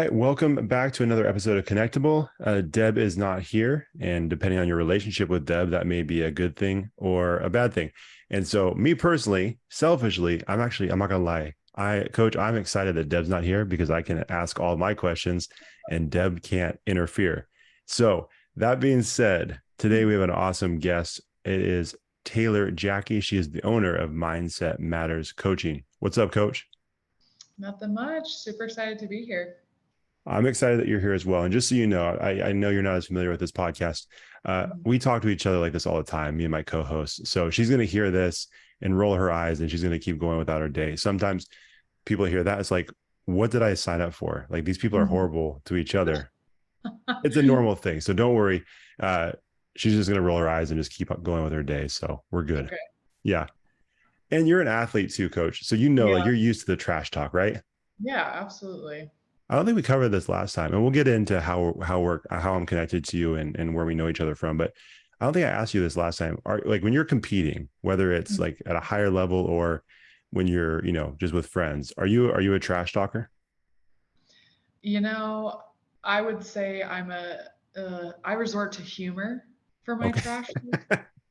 right, welcome back to another episode of Connectable. Deb is not here, and depending on your relationship with Deb, that may be a good thing or a bad thing. And so, me personally, selfishly, I'm not gonna lie. Coach, I'm excited that Deb's not here because I can ask all my questions and Deb can't interfere. So, that being said, today we have an awesome guest. It is Taylor Jacky. She is the owner of Mindset Matters Coaching. What's up, Coach? Nothing much. Super excited to be here. I'm excited that you're here as well. And just so you know, I know you're not as familiar with this podcast. Mhm. We talk to each other like this all the time, me and my co-host. So she's going to hear this and roll her eyes and she's going to keep going without her day. Sometimes people hear that. It's like, what did I sign up for? Like these people are Mhm. horrible to each other. It's a normal thing. So don't worry. Uh, she's just going to roll her eyes and just keep going with her day. So we're good. Okay. Yeah. And you're an athlete too, coach. So you know, Yeah. like you're used to the trash talk, right? Yeah, absolutely. I don't think we covered this last time, and we'll get into how I'm connected to you and where we know each other from. But I don't think I asked you this last time. Are like when you're competing, whether it's Mhm. like at a higher level or when you're just with friends, are you a trash talker? You know, I would say I resort to humor for my Okay, trash.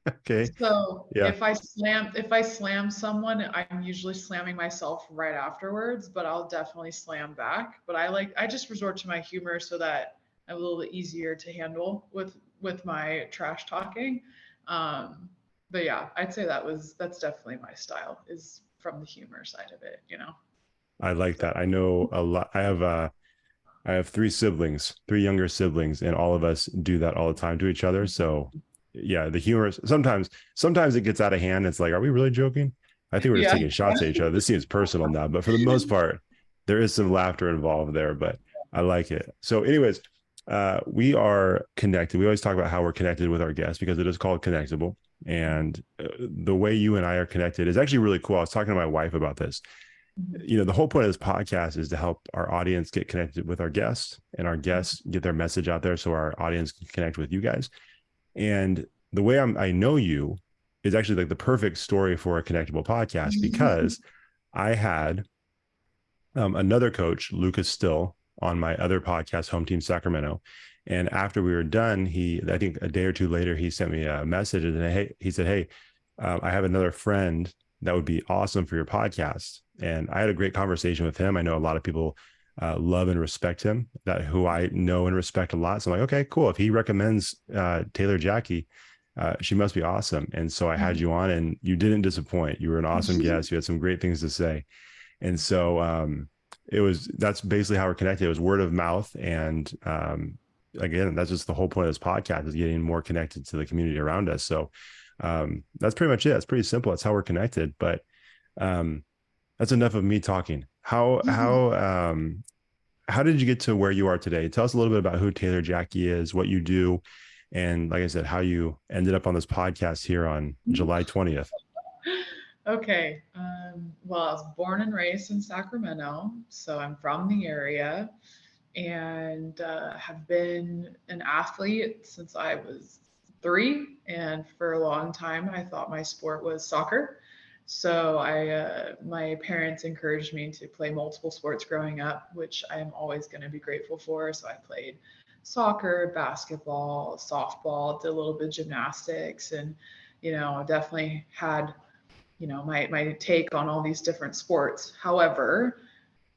okay, So yeah, if I slam someone, I'm usually slamming myself right afterwards, but I'll definitely slam back. But I just resort to my humor so that I'm a little bit easier to handle with my trash talking. Um, but yeah, I'd say that's definitely my style is from the humor side of it. I like So that. I know a lot. I have three younger siblings, and all of us do that all the time to each other. So yeah, the humor sometimes it gets out of hand. It's like, are we really joking? I think we're just yeah. taking shots at each other. This seems personal now, but for the most part, there is some laughter involved there, but I like it. So, anyways, we are connected. We always talk about how we're connected with our guests because it is called Connectable. And the way you and I are connected is actually really cool. I was talking to my wife about this. Mhm. The whole point of this podcast is to help our audience get connected with our guests and our guests get their message out there so our audience can connect with you guys. And the way I know you is actually like the perfect story for a connectable podcast because I had another coach, Lucas Still, on my other podcast, Home Team Sacramento. And after we were done, I think a day or two later, he sent me a message and he said, "Hey, I have another friend that would be awesome for your podcast." And I had a great conversation with him. I know a lot of people love and respect him, that who I know and respect a lot. So I'm like, okay, cool. If he recommends Taylor Jacky, she must be awesome. And so I had you on, and you didn't disappoint. You were an awesome guest. You had some great things to say. And so that's basically how we're connected. It was word of mouth. And again, that's just the whole point of this podcast is getting more connected to the community around us. So that's pretty much it. It's pretty simple. That's how we're connected. But um, that's enough of me talking. How did you get to where you are today? Tell us a little bit about who Taylor Jacky is, what you do, and like I said, how you ended up on this podcast here on July 20th. Okay. Well, I was born and raised in Sacramento, so I'm from the area and have been an athlete since I was 3. And for a long time, I thought my sport was soccer. So my parents encouraged me to play multiple sports growing up, which I am always going to be grateful for. So I played soccer, basketball, softball, did a little bit of gymnastics, and definitely had my take on all these different sports. However,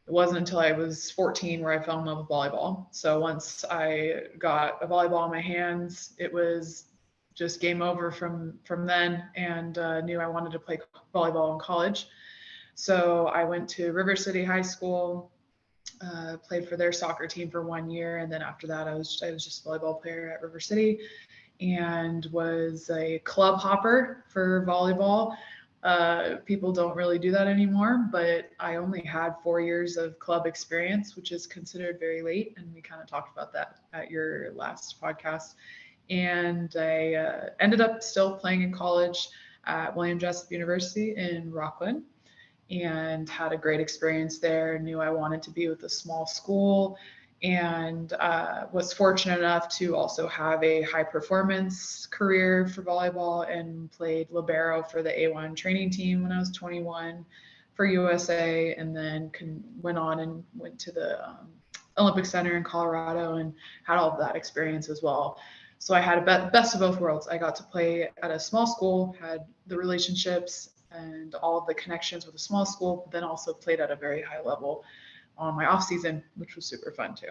it wasn't until I was 14 where I fell in love with volleyball. So once I got a volleyball in my hands, it was just game over from then, and knew I wanted to play volleyball in college. So I went to River City High School, played for their soccer team for 1 year, and then after that, I was just a volleyball player at River City, and was a club hopper for volleyball. People don't really do that anymore, but I only had 4 years of club experience, which is considered very late. And we kind of talked about that at your last podcast. And I ended up still playing in college at William Jessup University in Rockland and had a great experience there. Knew I wanted to be with a small school and was fortunate enough to also have a high performance career for volleyball and played libero for the A1 training team when I was 21 for USA, and then went on and went to the Olympic Center in Colorado and had all of that experience as well. So I had a best of both worlds. I got to play at a small school, had the relationships and all of the connections with a small school, but then also played at a very high level on my off season, which was super fun too.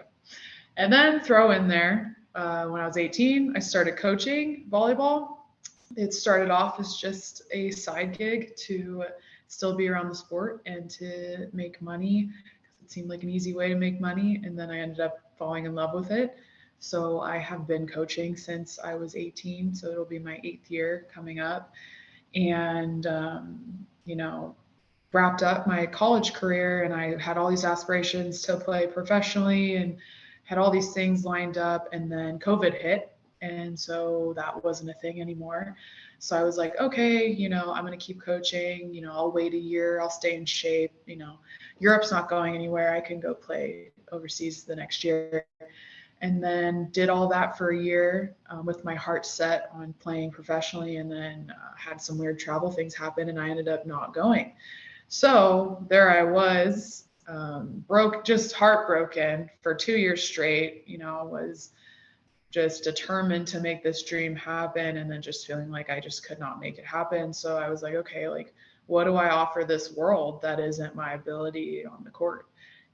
And then throw in there, when I was 18, I started coaching volleyball. It started off as just a side gig to still be around the sport and to make money. It seemed like an easy way to make money. And then I ended up falling in love with it. So I have been coaching since I was 18. So it'll be my 8th year coming up. And, you know, wrapped up my college career and I had all these aspirations to play professionally and had all these things lined up. And then COVID hit. And so that wasn't a thing anymore. So I was like, okay, I'm going to keep coaching. I'll wait a year. I'll stay in shape. Europe's not going anywhere. I can go play overseas the next year. And then did all that for a year with my heart set on playing professionally. And then had some weird travel things happen and I ended up not going. So there I was, just heartbroken for 2 years straight. Was just determined to make this dream happen and then just feeling like I just could not make it happen. So I was like, okay, like what do I offer this world that isn't my ability on the court?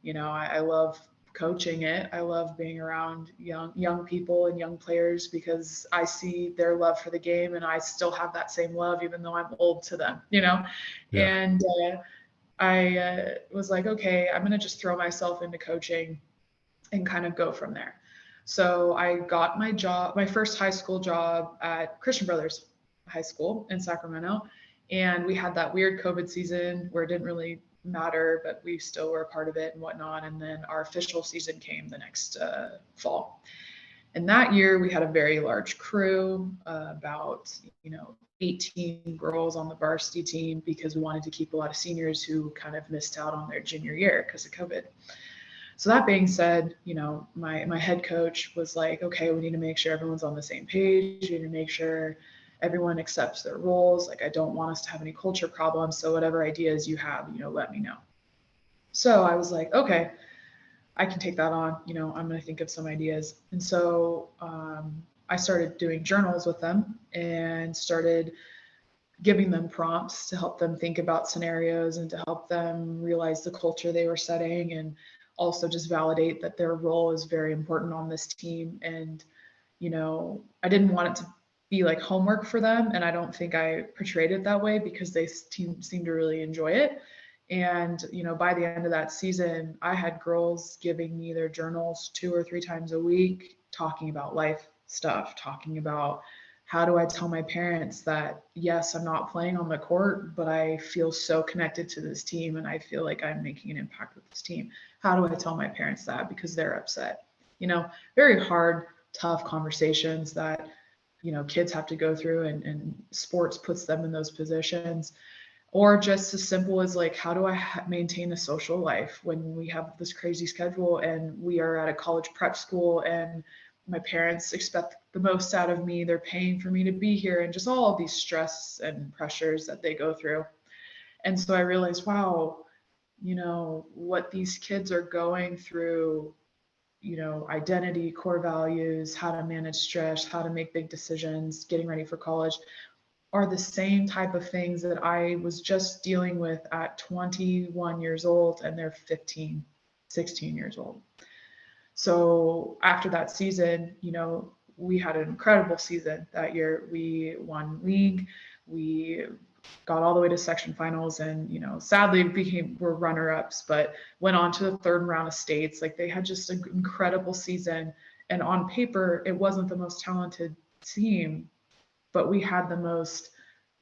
I love coaching it. I love being around young people and young players because I see their love for the game and I still have that same love even though I'm old to them, Yeah. and I was like, okay, I'm going to just throw myself into coaching and kind of go from there. So I got my first high school job at Christian Brothers High School in Sacramento. And we had that weird COVID season where it didn't really matter, but we still were a part of it and whatnot. And then our official season came the next fall. And that year we had a very large crew, about 18 girls on the varsity team because we wanted to keep a lot of seniors who kind of missed out on their junior year because of COVID. So that being said, my head coach was like, okay, we need to make sure everyone's on the same page. We need to make sure everyone accepts their roles. Like, I don't want us to have any culture problems. So whatever ideas you have, let me know. So I was like, okay, I can take that on. I'm going to think of some ideas. And so I started doing journals with them and started giving them prompts to help them think about scenarios and to help them realize the culture they were setting and also just validate that their role is very important on this team. And, I didn't want it to be like homework for them. And I don't think I portrayed it that way because they seemed to really enjoy it. And, by the end of that season, I had girls giving me their journals 2 or 3 times a week, talking about life stuff, talking about how do I tell my parents that, yes, I'm not playing on the court, but I feel so connected to this team and I feel like I'm making an impact with this team. How do I tell my parents that because they're upset? Very hard, tough conversations that, kids have to go through and sports puts them in those positions. Or just as simple as like, how do I maintain a social life when we have this crazy schedule and we are at a college prep school and my parents expect the most out of me. They're paying for me to be here and just all of these stress and pressures that they go through. And so I realized, wow, what these kids are going through, identity, core values, how to manage stress, how to make big decisions, getting ready for college are the same type of things that I was just dealing with at 21 years old and they're 15, 16 years old. So after that season, we had an incredible season that year. We won league. We got all the way to section finals and, sadly were runner-ups, but went on to the 3rd round of states. Like they had just an incredible season. And on paper, it wasn't the most talented team, but we had the most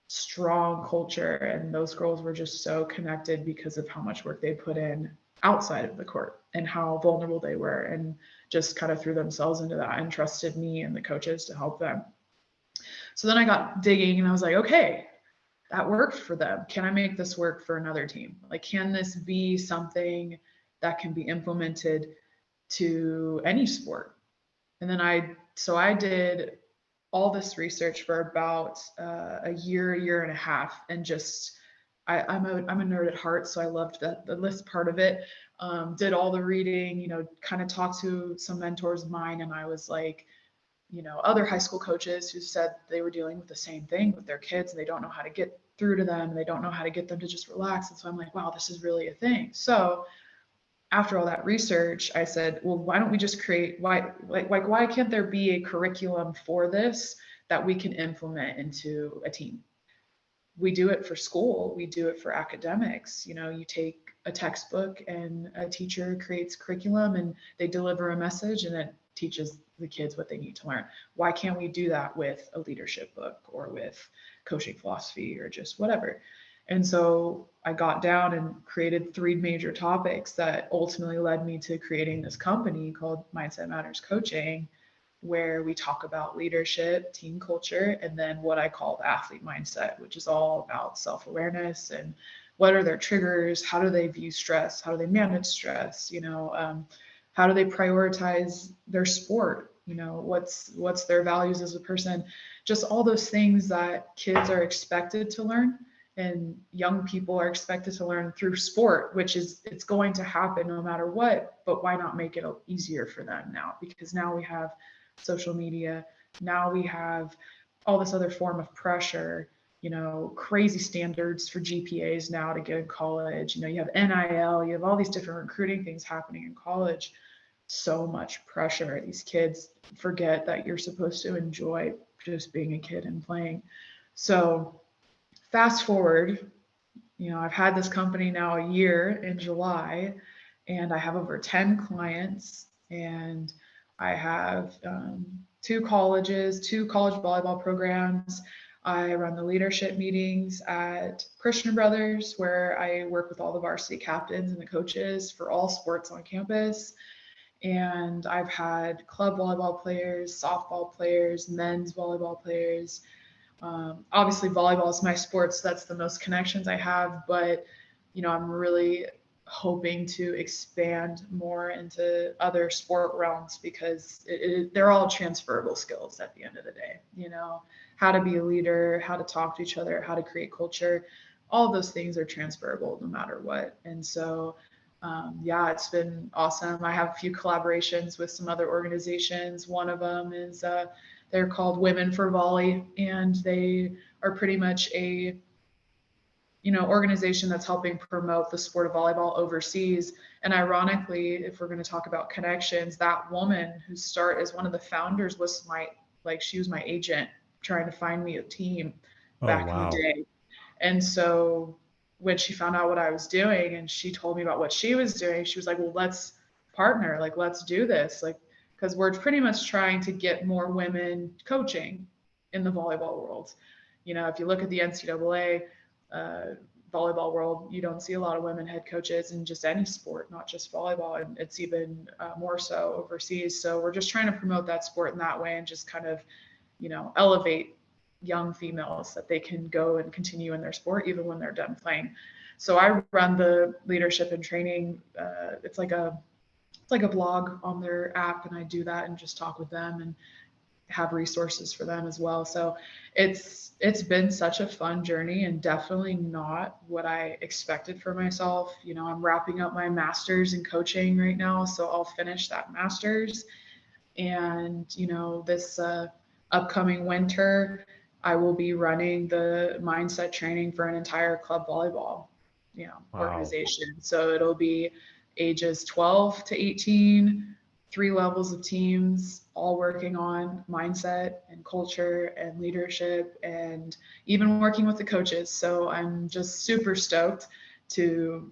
strong culture. And those girls were just so connected because of how much work they put in outside of the court and how vulnerable they were and just kind of threw themselves into that and trusted me and the coaches to help them. So then I got digging and I was like, okay, that worked for them. Can I make this work for another team? Like, can this be something that can be implemented to any sport? And then I did all this research for about a year and a half, and just I'm a nerd at heart, so I loved the list part of it. did all the reading, kind of talked to some mentors of mine. And I was like, other high school coaches who said they were dealing with the same thing with their kids and they don't know how to get through to them. And they don't know how to get them to just relax. And so I'm like, wow, this is really a thing. So after all that research, I said, well, why don't we just create, why can't there be a curriculum for this that we can implement into a team? We do it for school, we do it for academics. You take a textbook and a teacher creates curriculum and they deliver a message and it teaches the kids what they need to learn. Why can't we do that with a leadership book or with coaching philosophy or just whatever? And so I got down and created 3 major topics that ultimately led me to creating this company called Mindset Matters Coaching, where we talk about leadership, team culture, and then what I call the athlete mindset, which is all about self-awareness and what are their triggers, how do they view stress, how do they manage stress, how do they prioritize their sport, what's their values as a person, just all those things that kids are expected to learn and young people are expected to learn through sport, which is, it's going to happen no matter what, but why not make it easier for them now? Because now we have social media. Now we have all this other form of pressure, crazy standards for GPAs now to get in college. You have NIL, you have all these different recruiting things happening in college. So much pressure. These kids forget that you're supposed to enjoy just being a kid and playing. So fast forward, I've had this company now a year in July, and I have over 10 clients, and I have 2 colleges, 2 college volleyball programs. I run the leadership meetings at Christian Brothers, where I work with all the varsity captains and the coaches for all sports on campus. And I've had club volleyball players, softball players, men's volleyball players. Obviously, volleyball is my sport, so that's the most connections I have. But, I'm really hoping to expand more into other sport realms because they're all transferable skills at the end of the day. How to be a leader, how to talk to each other, how to create culture. All of those things are transferable no matter what. And so, yeah, it's been awesome. I have a few collaborations with some other organizations. One of them is they're called Women for Volley, and they are pretty much a organization that's helping promote the sport of volleyball overseas. And ironically, if we're going to talk about connections, that woman who started as one of the founders was she was my agent trying to find me a team Oh, back in the wow. day. And so when she found out what I was doing and she told me about what she was doing, she was like, well, let's partner, let's do this. Because we're pretty much trying to get more women coaching in the volleyball world. If you look at the NCAA volleyball world, you don't see a lot of women head coaches in just any sport, not just volleyball. And it's even more so overseas. So we're just trying to promote that sport in that way and just kind of, elevate young females that they can go and continue in their sport even when they're done playing. So I run the leadership and training. It's like a blog on their app, and I do that and just talk with them and have resources for them as well. So it's been such a fun journey and definitely not what I expected for myself. I'm wrapping up my master's in coaching right now, so I'll finish that master's. And this upcoming winter, I will be running the mindset training for an entire club volleyball, Wow. organization. So it'll be ages 12 to 18, 3 levels of teams, all working on mindset and culture and leadership and even working with the coaches. So I'm just super stoked to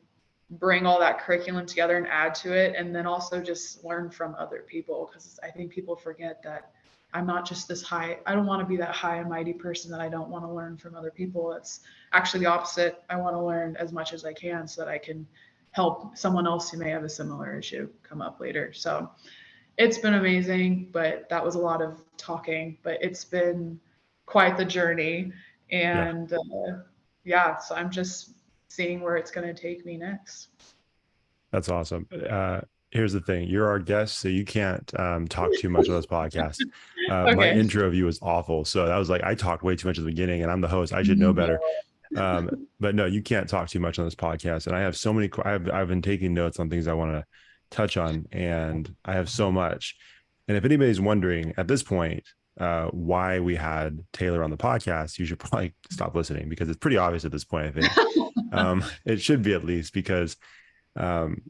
bring all that curriculum together and add to it, and then also just learn from other people, because I think people forget that I'm not just this high. I don't want to be that high and mighty person that I don't want to learn from other people. It's actually the opposite. I want to learn as much as I can so that I can help someone else who may have a similar issue come up later. So it's been amazing, but that was a lot of talking, but it's been quite the journey. Yeah, And yeah, so I'm just seeing where it's going to take me next. that's awesome. Here's the thing. You're our guest, so you can't talk too much on this podcast. My Okay. intro of you was awful. So that was like, I talked way too much at the beginning and I'm the host. I should know No, better. um, but no, you can't talk too much on this podcast. And I have so many, I've been taking notes on things I want to touch on, and I have so much. And if anybody's wondering at this point, why we had Taylor on the podcast, you should probably stop listening, because it's pretty obvious at this point, I think. It should be, at least, because um,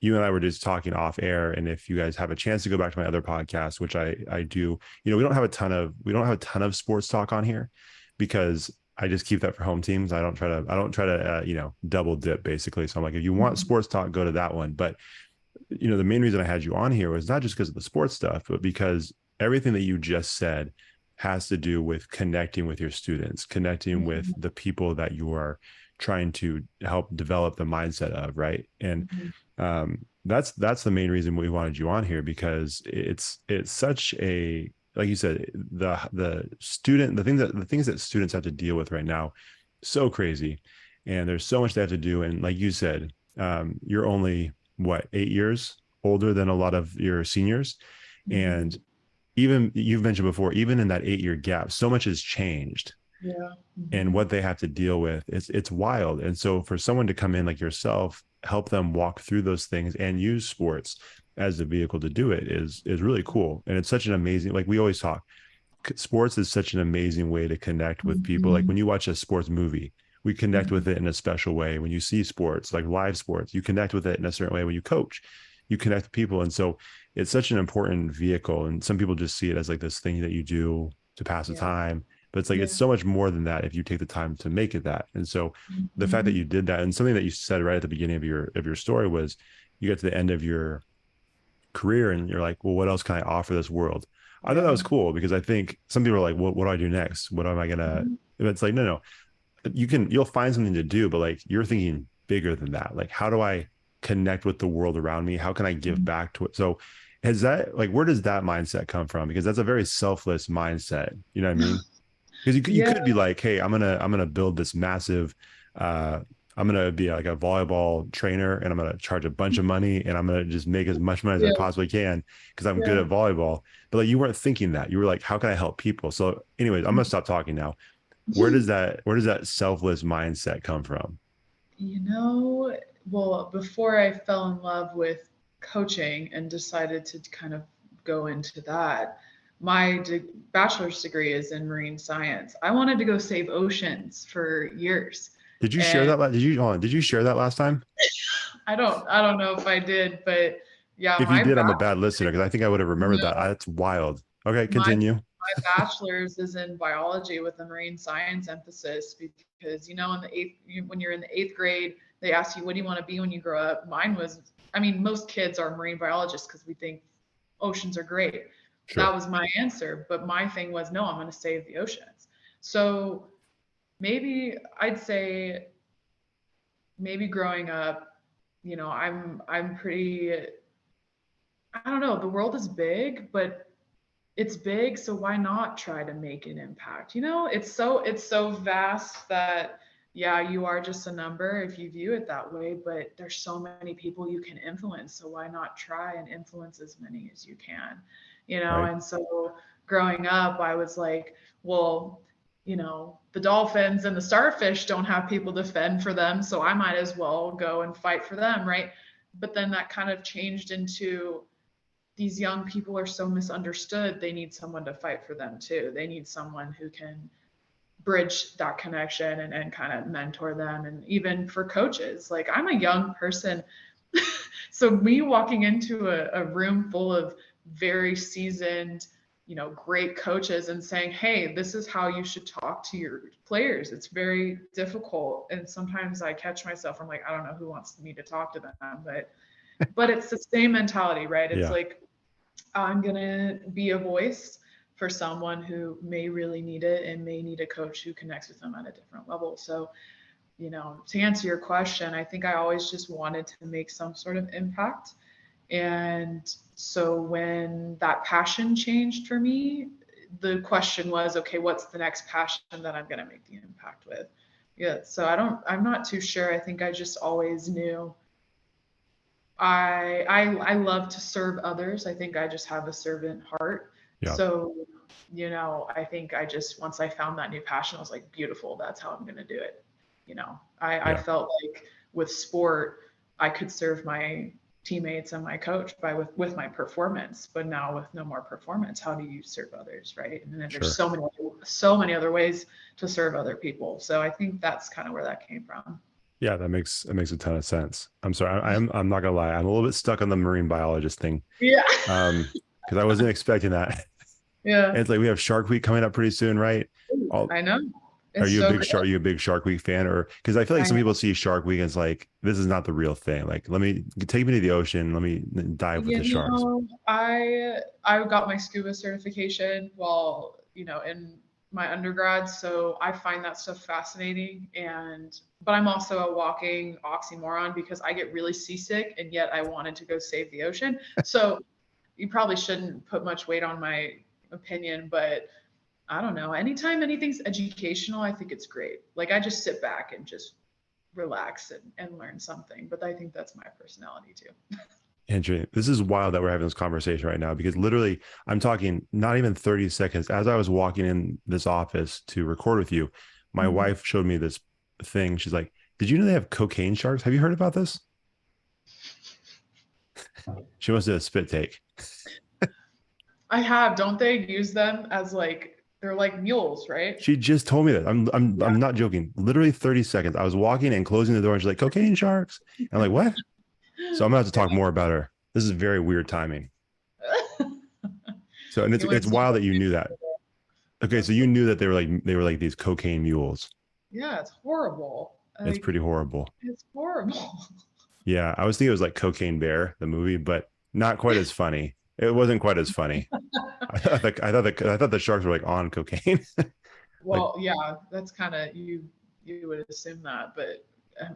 you and I were just talking off air, and if you guys have a chance to go back to my other podcast, which I do, we don't have a ton of sports talk on here, because I just keep that for home teams. I don't try to double dip, basically. So I'm like, if you want sports talk, go to that one. But the main reason I had you on here was not just because of the sports stuff, but because everything that you just said has to do with connecting with your students, connecting with the people that you are trying to help develop the mindset of, right? And that's the main reason we wanted you on here, because it's such a, like you said, the things that students have to deal with right now, so crazy, and there's so much they have to do. And like you said, you're only what, 8 years older than a lot of your seniors, and even you've mentioned before, even in that 8 year gap, so much has changed. Yeah. And what they have to deal with, it's wild. And so for someone to come in like yourself, help them walk through those things and use sports as a vehicle to do it is really cool. And it's such an amazing, like we always talk, sports is such an amazing way to connect with people. Like when you watch a sports movie, we connect with it in a special way. When you see sports, like live sports, you connect with it in a certain way. When you coach, you connect with people. And so it's such an important vehicle. And some people just see it as like this thing that you do to pass the time. But it's like, it's so much more than that if you take the time to make it that. And so the fact that you did that, and something that you said right at the beginning of your story was, you get to the end of your career and you're like, well, what else can I offer this world? I thought that was cool, because I think some people are like, what do I do next? What am I gonna? It's like, no, you'll find something to do, but like, you're thinking bigger than that. Like, how do I connect with the world around me? How can I give back to it? So is that, like, where does that mindset come from? Because that's a very selfless mindset. You know what I mean? Because you Yeah. could be like, hey, I'm gonna build this massive, uh I'm gonna be like a volleyball trainer, and I'm gonna charge a bunch of money, and I'm gonna just make as much money as I Yeah. possibly can because I'm good Yeah. at volleyball. But like, you weren't thinking that. You were like, how can I help people? So anyways, I'm gonna stop talking now. Where does that selfless mindset come from? You know, well, before I fell in love with coaching and decided to kind of go into that, my bachelor's degree is in marine science. I wanted to go save oceans for years. Did you share And that? Did you hold on? Did you share that last time? I don't know if I did, but yeah, If you did, I'm a bad listener, because I think I would have remembered that. That's wild. Okay, my continue. my bachelor's is in biology with a marine science emphasis, because in the when you're in the eighth grade, they ask you, what do you want to be when you grow up? Mine was, I mean, most kids are marine biologists because we think oceans are great. That Sure. was my answer, but my thing was, no, I'm going to save the oceans. So maybe I'd say, maybe growing up, I'm pretty, I don't know, the world is big, but it's big, so why not try to make an impact? It's so vast that, yeah, you are just a number if you view it that way, but there's so many people you can influence, so why not try and influence as many as you can? Right. And so growing up, I was like, well, the dolphins and the starfish don't have people to fend for them, so I might as well go and fight for them, right? But then that kind of changed into, these young people are so misunderstood. They need someone to fight for them too. They need someone who can bridge that connection and kind of mentor them. And even for coaches, like, I'm a young person. So me walking into a room full of very seasoned, great coaches and saying, hey, this is how you should talk to your players. It's very difficult. And sometimes I catch myself, I'm like, I don't know who wants me to talk to them, but it's the same mentality, right? It's Yeah. like, I'm going to be a voice for someone who may really need it and may need a coach who connects with them at a different level. So, to answer your question, I think I always just wanted to make some sort of impact. And so when that passion changed for me, the question was, okay, what's the next passion that I'm going to make the impact with? Yeah. So I'm not too sure. I think I just always knew I love to serve others. I think I just have a servant heart. Yeah. So, I think I just, once I found that new passion, I was like, beautiful, that's how I'm going to do it. I Yeah, felt like with sport, I could serve my teammates and my coach by with my performance, but now with no more performance, how do you serve others, right? And then there's sure. so many other ways to serve other people. So I think that's kind of where that came from. Yeah, that makes a ton of sense. I'm sorry. I'm not gonna lie. I'm a little bit stuck on the marine biologist thing. Yeah. Because I wasn't expecting that. Yeah. And it's like we have Shark Week coming up pretty soon, right? All I know. Are It's you a so big great. Shark? Are you a big Shark Week fan, or because I feel like I some am. people see Shark Week as like this is not the real thing. Like, let me take me to the ocean. Let me dive with the You sharks. know, I got my scuba certification while, in my undergrad, so I find that stuff fascinating, but I'm also a walking oxymoron because I get really seasick and yet I wanted to go save the ocean. So you probably shouldn't put much weight on my opinion, but I don't know. Anytime anything's educational, I think it's great. Like I just sit back and just relax and learn something, but I think that's my personality too. Andrew, this is wild that we're having this conversation right now because literally I'm talking not even 30 seconds. As I was walking in this office to record with you, my Mhm. wife showed me this thing. She's like, did you know they have cocaine sharks? Have you heard about this? She wants to do a spit take. I have. Don't they use them as like they're like mules, right? She just told me that. Yeah. I'm not joking. Literally 30 seconds. I was walking and closing the door and she's like, cocaine sharks. And I'm like, what? So I'm gonna have to talk more about her. This is very weird timing. Yeah. So and You it's want to see wild more that you knew that. people. Okay, so That's you so knew that they were like these cocaine mules. yeah, it's horrible. It's Like pretty horrible. it's horrible. Yeah, I was thinking it was like Cocaine Bear, the movie, but not quite as funny. It wasn't quite as funny. I thought the sharks were like on cocaine. Like, Well, yeah, that's kind of you would assume that, but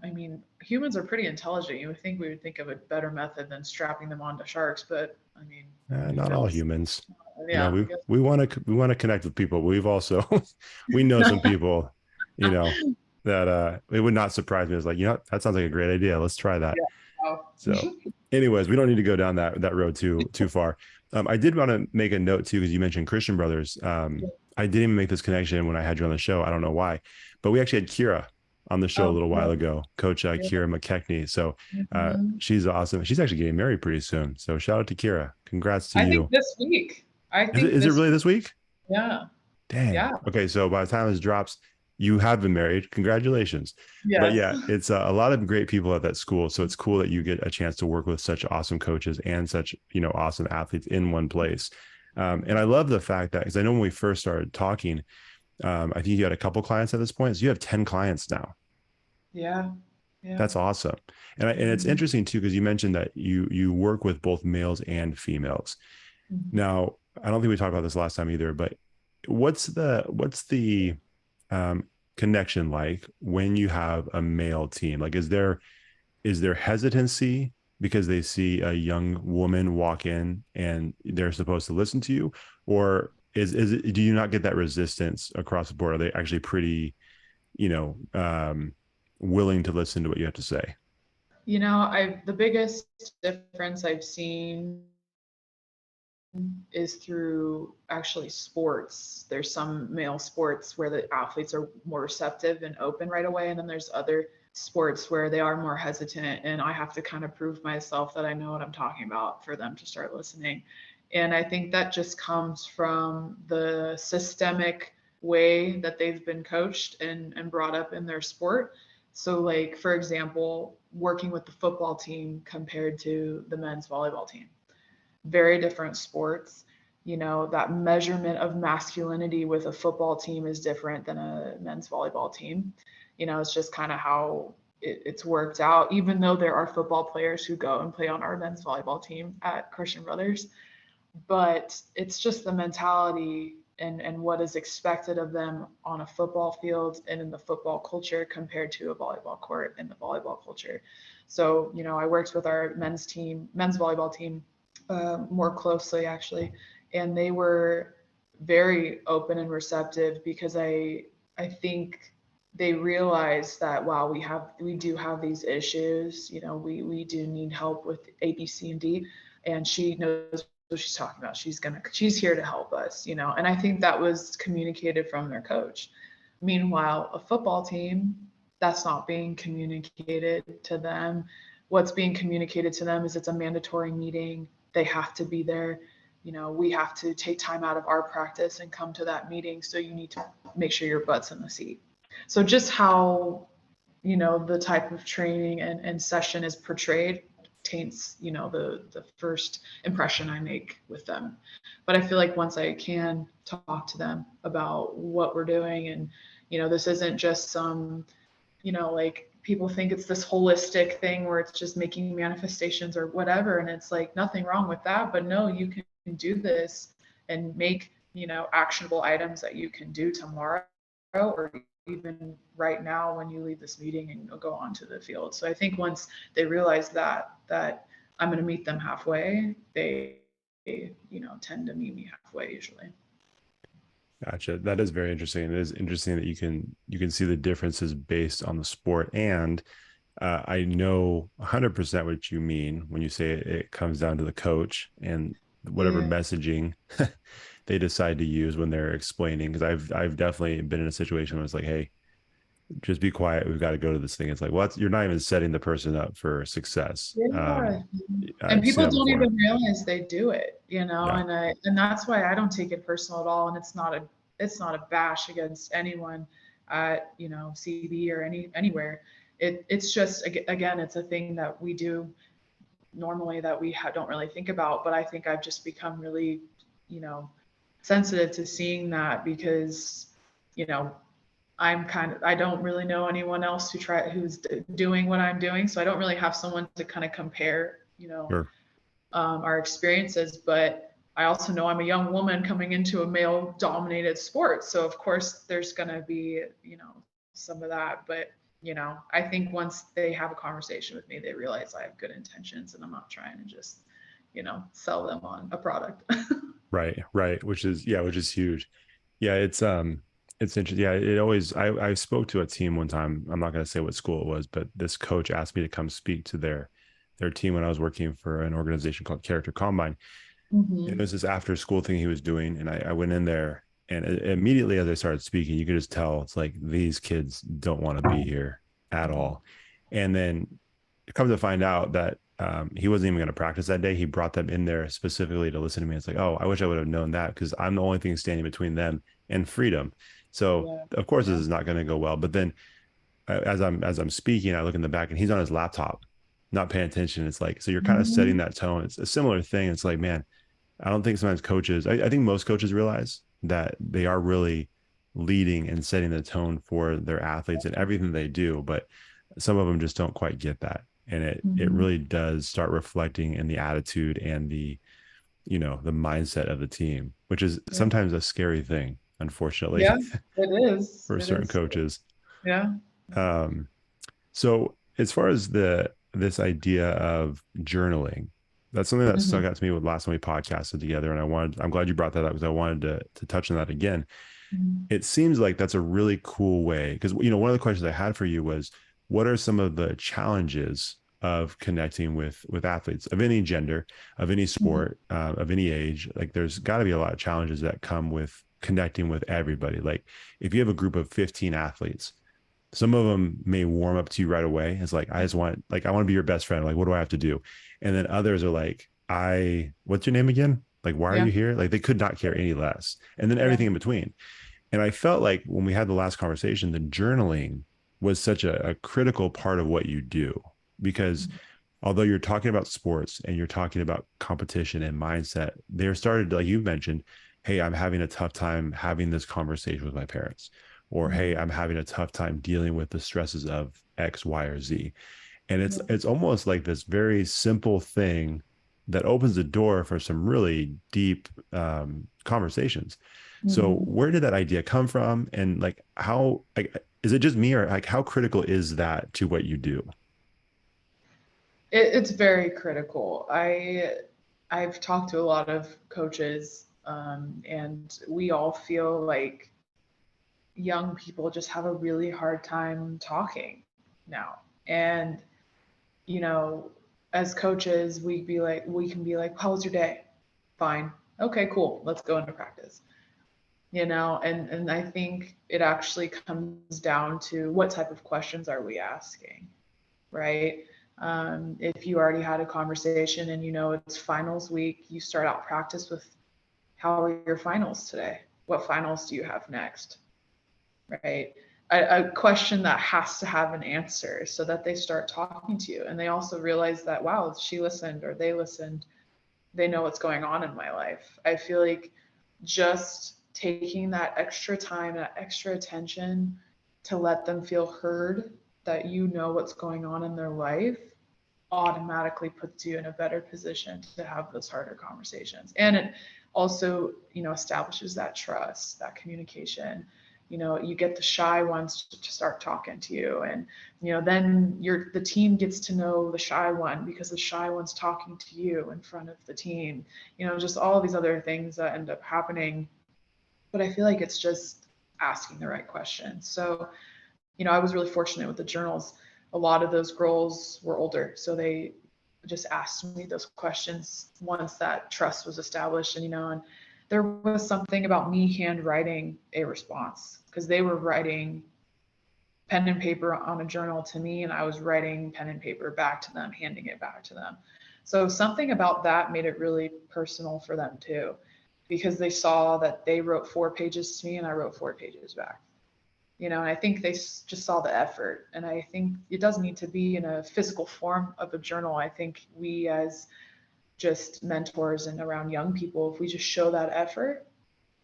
I mean, humans are pretty intelligent. You would think we would think of a better method than strapping them onto sharks, but I mean, I not all guess humans. You know, yeah, I we guess we want to connect with people. But we've also we know some people, you know, that it would not surprise me. It's like, that sounds like a great idea. Let's try that. yeah. Oh. So, anyways, we don't need to go down that road too far. I did want to make a note too because you mentioned Christian Brothers. I didn't even make this connection when I had you on the show. I don't know why, but we actually had Kira on the show a Oh, little while yeah, ago, Coach yeah. Kira McKechnie. So Mhm. she's awesome. She's actually getting married pretty soon. So shout out to Kira. Congrats to I think you. this week. I Is it think is it this really week. this week? Yeah. Dang. Yeah. Okay, so by the time this drops, you have been married. Congratulations. But Yes. yeah, it's a lot of great people at that school. So it's cool that you get a chance to work with such awesome coaches and such, awesome athletes in one place. And I love the fact that because I know when we first started talking, I think you had a couple clients at this point. So you have 10 clients now. Yeah. Yeah. That's awesome. And it's Mhm. interesting too, because you mentioned that you work with both males and females. Mhm. Now, I don't think we talked about this last time either, but what's the um, connection like when you have a male team? Like, is there hesitancy because they see a young woman walk in and they're supposed to listen to you, or do you not get that resistance across the board? Are they actually pretty, you know, um, willing to listen to what you have to say? I the biggest difference I've seen is through actually sports. There's some male sports where the athletes are more receptive and open right away, and then there's other sports where they are more hesitant, and I have to kind of prove myself that I know what I'm talking about for them to start listening. And I think that just comes from the systemic way that they've been coached and brought up in their sport. So, like, for example, working with the football team compared to the men's volleyball team, very different sports. That measurement of masculinity with a football team is different than a men's volleyball team. It's just kind of how it's worked out, even though there are football players who go and play on our men's volleyball team at Christian Brothers. But it's just the mentality and what is expected of them on a football field and in the football culture compared to a volleyball court in the volleyball culture. So, I worked with our men's volleyball team more closely actually, and they were very open and receptive because I think they realized that while we do have these issues, we do need help with A, B, C, and D, and she knows what she's talking about. She's here to help us, and I think that was communicated from their coach. Meanwhile, a football team, that's not being communicated to them. What's being communicated to them is it's a mandatory meeting. They have to be there. We have to take time out of our practice and come to that meeting. So you need to make sure your butt's in the seat. So just how, the type of training and session is portrayed taints, the first impression I make with them. But I feel like once I can talk to them about what we're doing, and, this isn't just some, like people think it's this holistic thing where it's just making manifestations or whatever. And it's like nothing wrong with that, but no, you can do this and make, actionable items that you can do tomorrow or even right now when you leave this meeting and go onto the field. So I think once they realize that I'm going to meet them halfway, they tend to meet me halfway usually. Gotcha. That is very interesting. It is interesting that you can see the differences based on the sport. And I know 100% what you mean when you say it comes down to the coach and whatever Yeah. messaging they decide to use when they're explaining. Because I've definitely been in a situation where it's like, hey, just be quiet. We've got to go to this thing. It's like, well, you're not even setting the person up for success. Yeah. And I've seen people that don't before. even realize they do it, Yeah. and that's why I don't take it personal at all. And it's not a bash against anyone at, CB or anywhere. It's just, again, it's a thing that we do normally that we don't really think about. But I think I've just become really, sensitive to seeing that because, I don't really know anyone else who's doing what I'm doing. So I don't really have someone to kind of compare, Sure. our experiences. But I also know I'm a young woman coming into a male dominated sport. So of course there's going to be, some of that. But, I think once they have a conversation with me, they realize I have good intentions and I'm not trying to just, sell them on a product. Right. Right. Which is huge. Yeah. It's interesting. Yeah. I spoke to a team one time. I'm not going to say what school it was, but this coach asked me to come speak to their team when I was working for an organization called Character Combine. And it Mm-hmm. was this after school thing he was doing. And I went in there and immediately as I started speaking, you could just tell it's like these kids don't want to be here at Mm-hmm. all. And then it comes to find out that he wasn't even going to practice that day. He brought them in there specifically to listen to me. It's like, oh, I wish I would have known that because I'm the only thing standing between them and freedom. So Yeah. of course this Yeah. is not going to go well. But then as I'm speaking, I look in the back and he's on his laptop, not paying attention. It's like so you're kind of setting Mm-hmm. that tone. It's a similar thing. It's like, man, I don't think sometimes coaches, I think most coaches realize that they are really leading and setting the tone for their athletes and everything they do, but some of them just don't quite get that. And it Mm-hmm. really does start reflecting in the attitude and the mindset of the team, which is Yeah. sometimes a scary thing, unfortunately, Yeah, it is. for It certain is. coaches. Yeah. Um, so as far as this idea of journaling, that's something that Mm-hmm. stuck out to me with last time we podcasted together. And I'm glad you brought that up because I wanted to touch on that again. Mm-hmm. It seems like that's a really cool way. Because, one of the questions I had for you was, what are some of the challenges of connecting with athletes of any gender, of any sport, of any age? Like there's got to be a lot of challenges that come with connecting with everybody. Like if you have a group of 15 athletes, some of them may warm up to you right away. It's like, I want to be your best friend. Like, what do I have to do? And then others are like, what's your name again? Like, why are Yeah. you here? Like, they could not care any less. And then Yeah. everything in between. And I felt like when we had the last conversation, the journaling was such a critical part of what you do because although you're talking about sports and you're talking about competition and mindset, they're started, like you mentioned, hey, I'm having a tough time having this conversation with my parents, or hey, Mm-hmm. I'm having a tough time dealing with the stresses of X, Y, or Z. And it's Yeah. it's almost like this very simple thing that opens the door for some really deep conversations. So Mm-hmm. where did that idea come from? And like how like, is it just me or like how critical is that to what you do? It's very critical. I've talked to a lot of coaches, and we all feel like young people just have a really hard time talking now. And you know, as coaches, we can be like, "How was your day?" Fine. Okay, cool. Let's go into practice. and I think it actually comes down to what type of questions are we asking, right? If you already had a conversation and it's finals week, you start out practice with, how are your finals today? What finals do you have next? Right? A question that has to have an answer so that they start talking to you. And they also realize that, wow, she listened or they listened. They know what's going on in my life. I feel like just taking that extra time, that extra attention to let them feel heard, that what's going on in their life, automatically puts you in a better position to have those harder conversations. And it also, establishes that trust, that communication. You get the shy ones to start talking to you, and then the team gets to know the shy one because the shy one's talking to you in front of the team. Just all these other things that end up happening. But I feel like it's just asking the right questions. So I was really fortunate with the journals. A lot of those girls were older, so they just asked me those questions once that trust was established. And there was something about me handwriting a response, because they were writing pen and paper on a journal to me, and I was writing pen and paper back to them, handing it back to them. So something about that made it really personal for them too, because they saw that they wrote 4 pages to me and I wrote 4 pages back. And I think they just saw the effort. And I think it doesn't need to be in a physical form of a journal. I think we, as just mentors and around young people, if we just show that effort,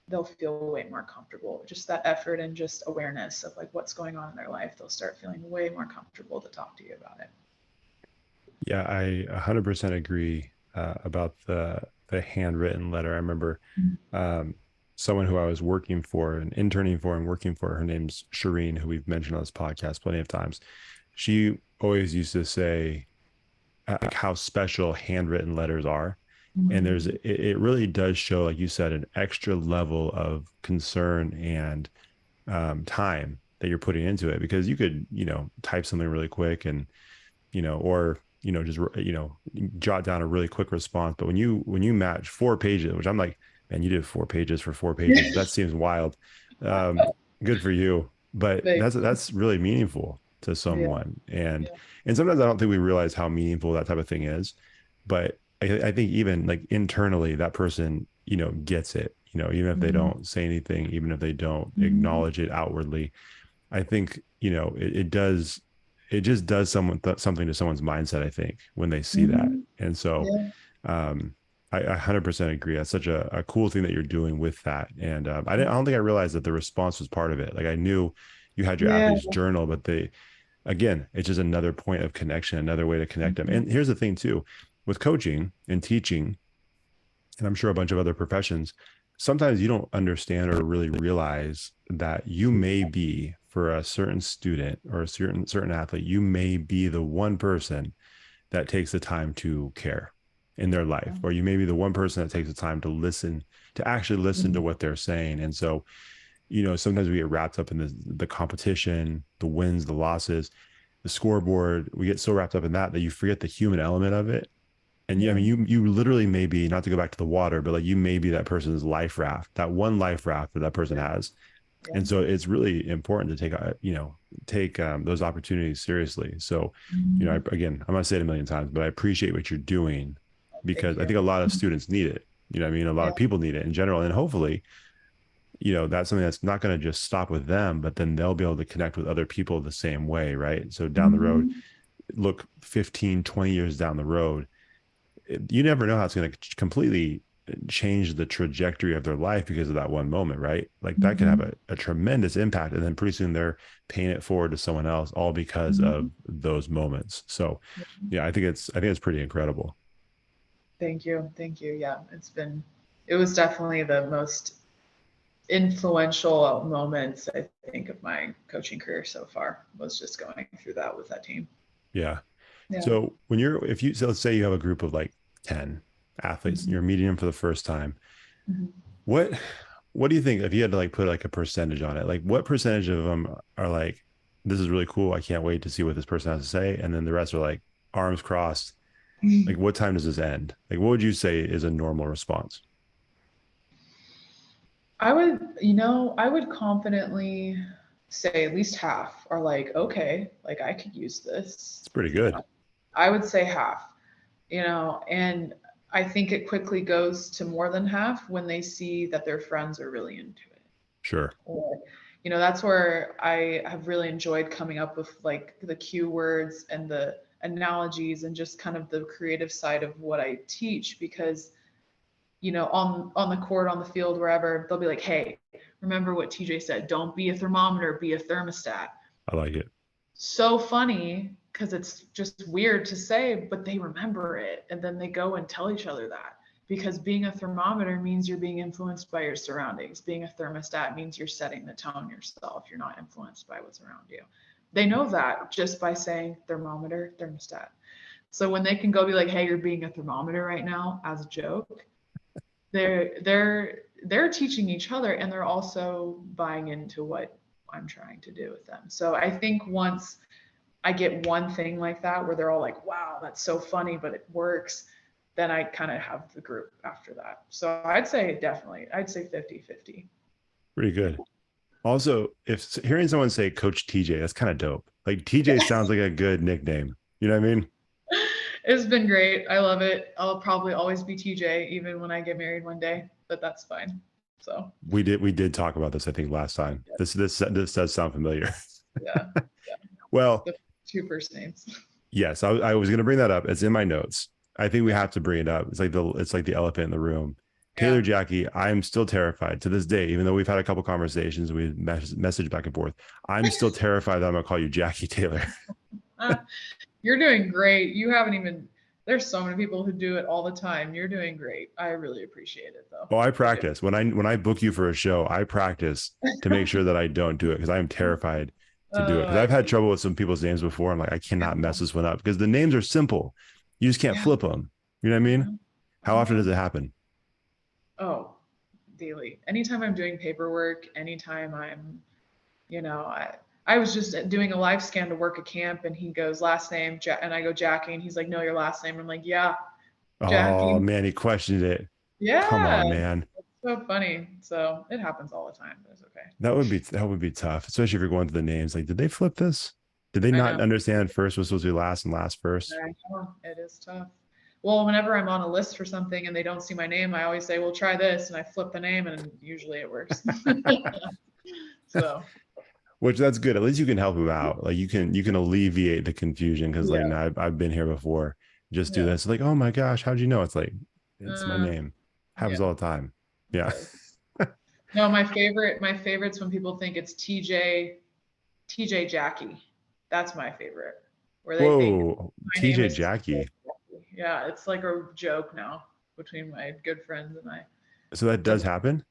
they'll feel way more comfortable. Just that effort and just awareness of like what's going on in their life, they'll start feeling way more comfortable to talk to you about it. Yeah, I 100% agree about the handwritten letter. I remember um, someone who I was working for and interning for and working for. Her name's Shireen, who we've mentioned on this podcast plenty of times. She always used to say like how special handwritten letters are. And it really does show, like you said, an extra level of concern and time that you're putting into it, because you could, type something really quick and, or, just, jot down a really quick response. But when you match 4 pages, which I'm like, man, you did 4 pages for 4 pages. That seems wild. Um, Good for you. But that's really meaningful to Yeah, someone. And yeah. sometimes I don't think we realize how meaningful that type of thing is. But I think even like internally, that person, gets it, even if they Mm-hmm. don't say anything, even if they don't Mm-hmm. acknowledge it outwardly. I think, it just does something to someone's mindset, I think, when they see that. Mm-hmm. And so, Yeah. um, I 100% agree. That's such a cool thing that you're doing with that. And I don't think I realized that the response was part of it. Like I knew you had your Yeah. athlete's journal, but again, it's just another point of connection, another way to connect them. Mm-hmm. And here's the thing too, with coaching and teaching, and I'm sure a bunch of other professions, sometimes you don't understand or really realize that you may be, for a certain student or a certain athlete, you may be the one person that takes the time to care in their life, or you may be the one person that takes the time to listen, to actually listen to Mm-hmm. what they're saying. And so, sometimes we get wrapped up in the competition, the wins, the losses, the scoreboard. We get so wrapped up in that you forget the human element of it. And yeah, I Yeah. mean, you literally may be, not to go back to the water, but like you may be that person's life raft, that one life raft that person Yeah. has. Yeah. And so it's really important to take those opportunities seriously. So, Mm-hmm. again, I'm going to say it a million times, but I appreciate what you're doing, Thank because I you. think a lot of students need it. I mean, a lot Yeah. of people need it in general. And hopefully, that's something that's not going to just stop with them, but then they'll be able to connect with other people the same way. Right. So down the road, Mm-hmm. look 15, 20 years down the road, you never know how it's going to completely change the trajectory of their life because of that one moment, right? Like that could have Mm-hmm. a tremendous impact. And then pretty soon they're paying it forward to someone else, all because Mm-hmm. of those moments. So yeah, I think it's pretty incredible. Thank you. Thank you. Yeah, it was definitely the most influential moments, I think, of my coaching career so far, was just going through that with that team. Yeah. Yeah. So so let's say you have a group of like 10 athletes and Mm-hmm. you're meeting them for the first time. Mm-hmm. What, what do you think, if you had to like put like a percentage on it, like what percentage of them are like, this is really cool, I can't wait to see what this person has to say, and then the rest are like arms crossed, like what time does this end? Like what would you say is a normal response? I would confidently say at least half are like, okay, like I could use this. It's pretty You good. know, I would say half, and I think it quickly goes to more than half when they see that their friends are really into it. Sure. Or, that's where I have really enjoyed coming up with like the cue words and the analogies and just kind of the creative side of what I teach because on the court, on the field, wherever, they'll be like, hey, remember what TJ said, don't be a thermometer, be a thermostat. I like it. So funny because it's just weird to say, but they remember it. And then they go and tell each other that because being a thermometer means you're being influenced by your surroundings. Being a thermostat means you're setting the tone yourself. You're not influenced by what's around you. They know that just by saying thermometer, thermostat. So when they can go be like, hey, you're being a thermometer right now as a joke, they're teaching each other and they're also buying into what I'm trying to do with them. So I think once I get one thing like that where they're all like, wow, that's so funny, but it works, then I kind of have the group after that. So I'd say definitely, I'd say 50-50. Pretty good. Also, if hearing someone say Coach TJ, that's kind of dope. Like TJ sounds like a good nickname. You know what I mean? It's been great. I love it. I'll probably always be TJ even when I get married one day, but that's fine. So We did talk about this, I think, last time. yeah, This does sound familiar. yeah, Well, the two first names. yes, I was going to bring that up. It's in my notes. I think we Yeah, have to bring it up. It's like the elephant in the room. Taylor yeah. Jacky, I'm still terrified to this day, even though we've had a couple conversations, we message back and forth. I'm still terrified that I'm gonna call you Jacky Taylor. You're doing great. You haven't even. There's so many people who do it all the time. You're doing great. I really appreciate it though. Oh, I I do. practice when I book you for a show. I practice to make sure that I don't do it because I am terrified to do it. Because I I've had appreciate trouble with some people's names before. I'm like, I cannot mess this one up because the names are simple. You just can't Yeah, flip them. You know what I I mean? know. How I often know. does it happen? Oh, daily. Anytime I'm doing paperwork, anytime I was just doing a live scan to work a camp, and he goes last name, and I go Jacky, and he's like, no, your last name. I'm like, yeah, Oh Jacky. man, he questioned it. Come Yeah, on, man. so funny. So it happens all the time, but it's okay. That would be tough, especially if you're going through the names. Like, did they flip this? Did they I not know. understand first was supposed to be last and last first? I know. It is tough. Well, whenever I'm on a list for something and they don't see my name, I always say, well, try this. And I flip the name and usually it works. So, Which that's good. At least you can help them out. Like you can alleviate the confusion because like yeah, now I've been here before. Just do yeah. this. Like, oh my gosh, how'd you know? It's like it's my Uh, name. Happens yeah, all the time. it Yeah. does. No, my favorite's when people think it's TJ Jacky. That's my favorite. Where they think Whoa, my name TJ is TJ Jacky. Jacky. Yeah, it's like a joke now between my good friends and I. So that To does happen.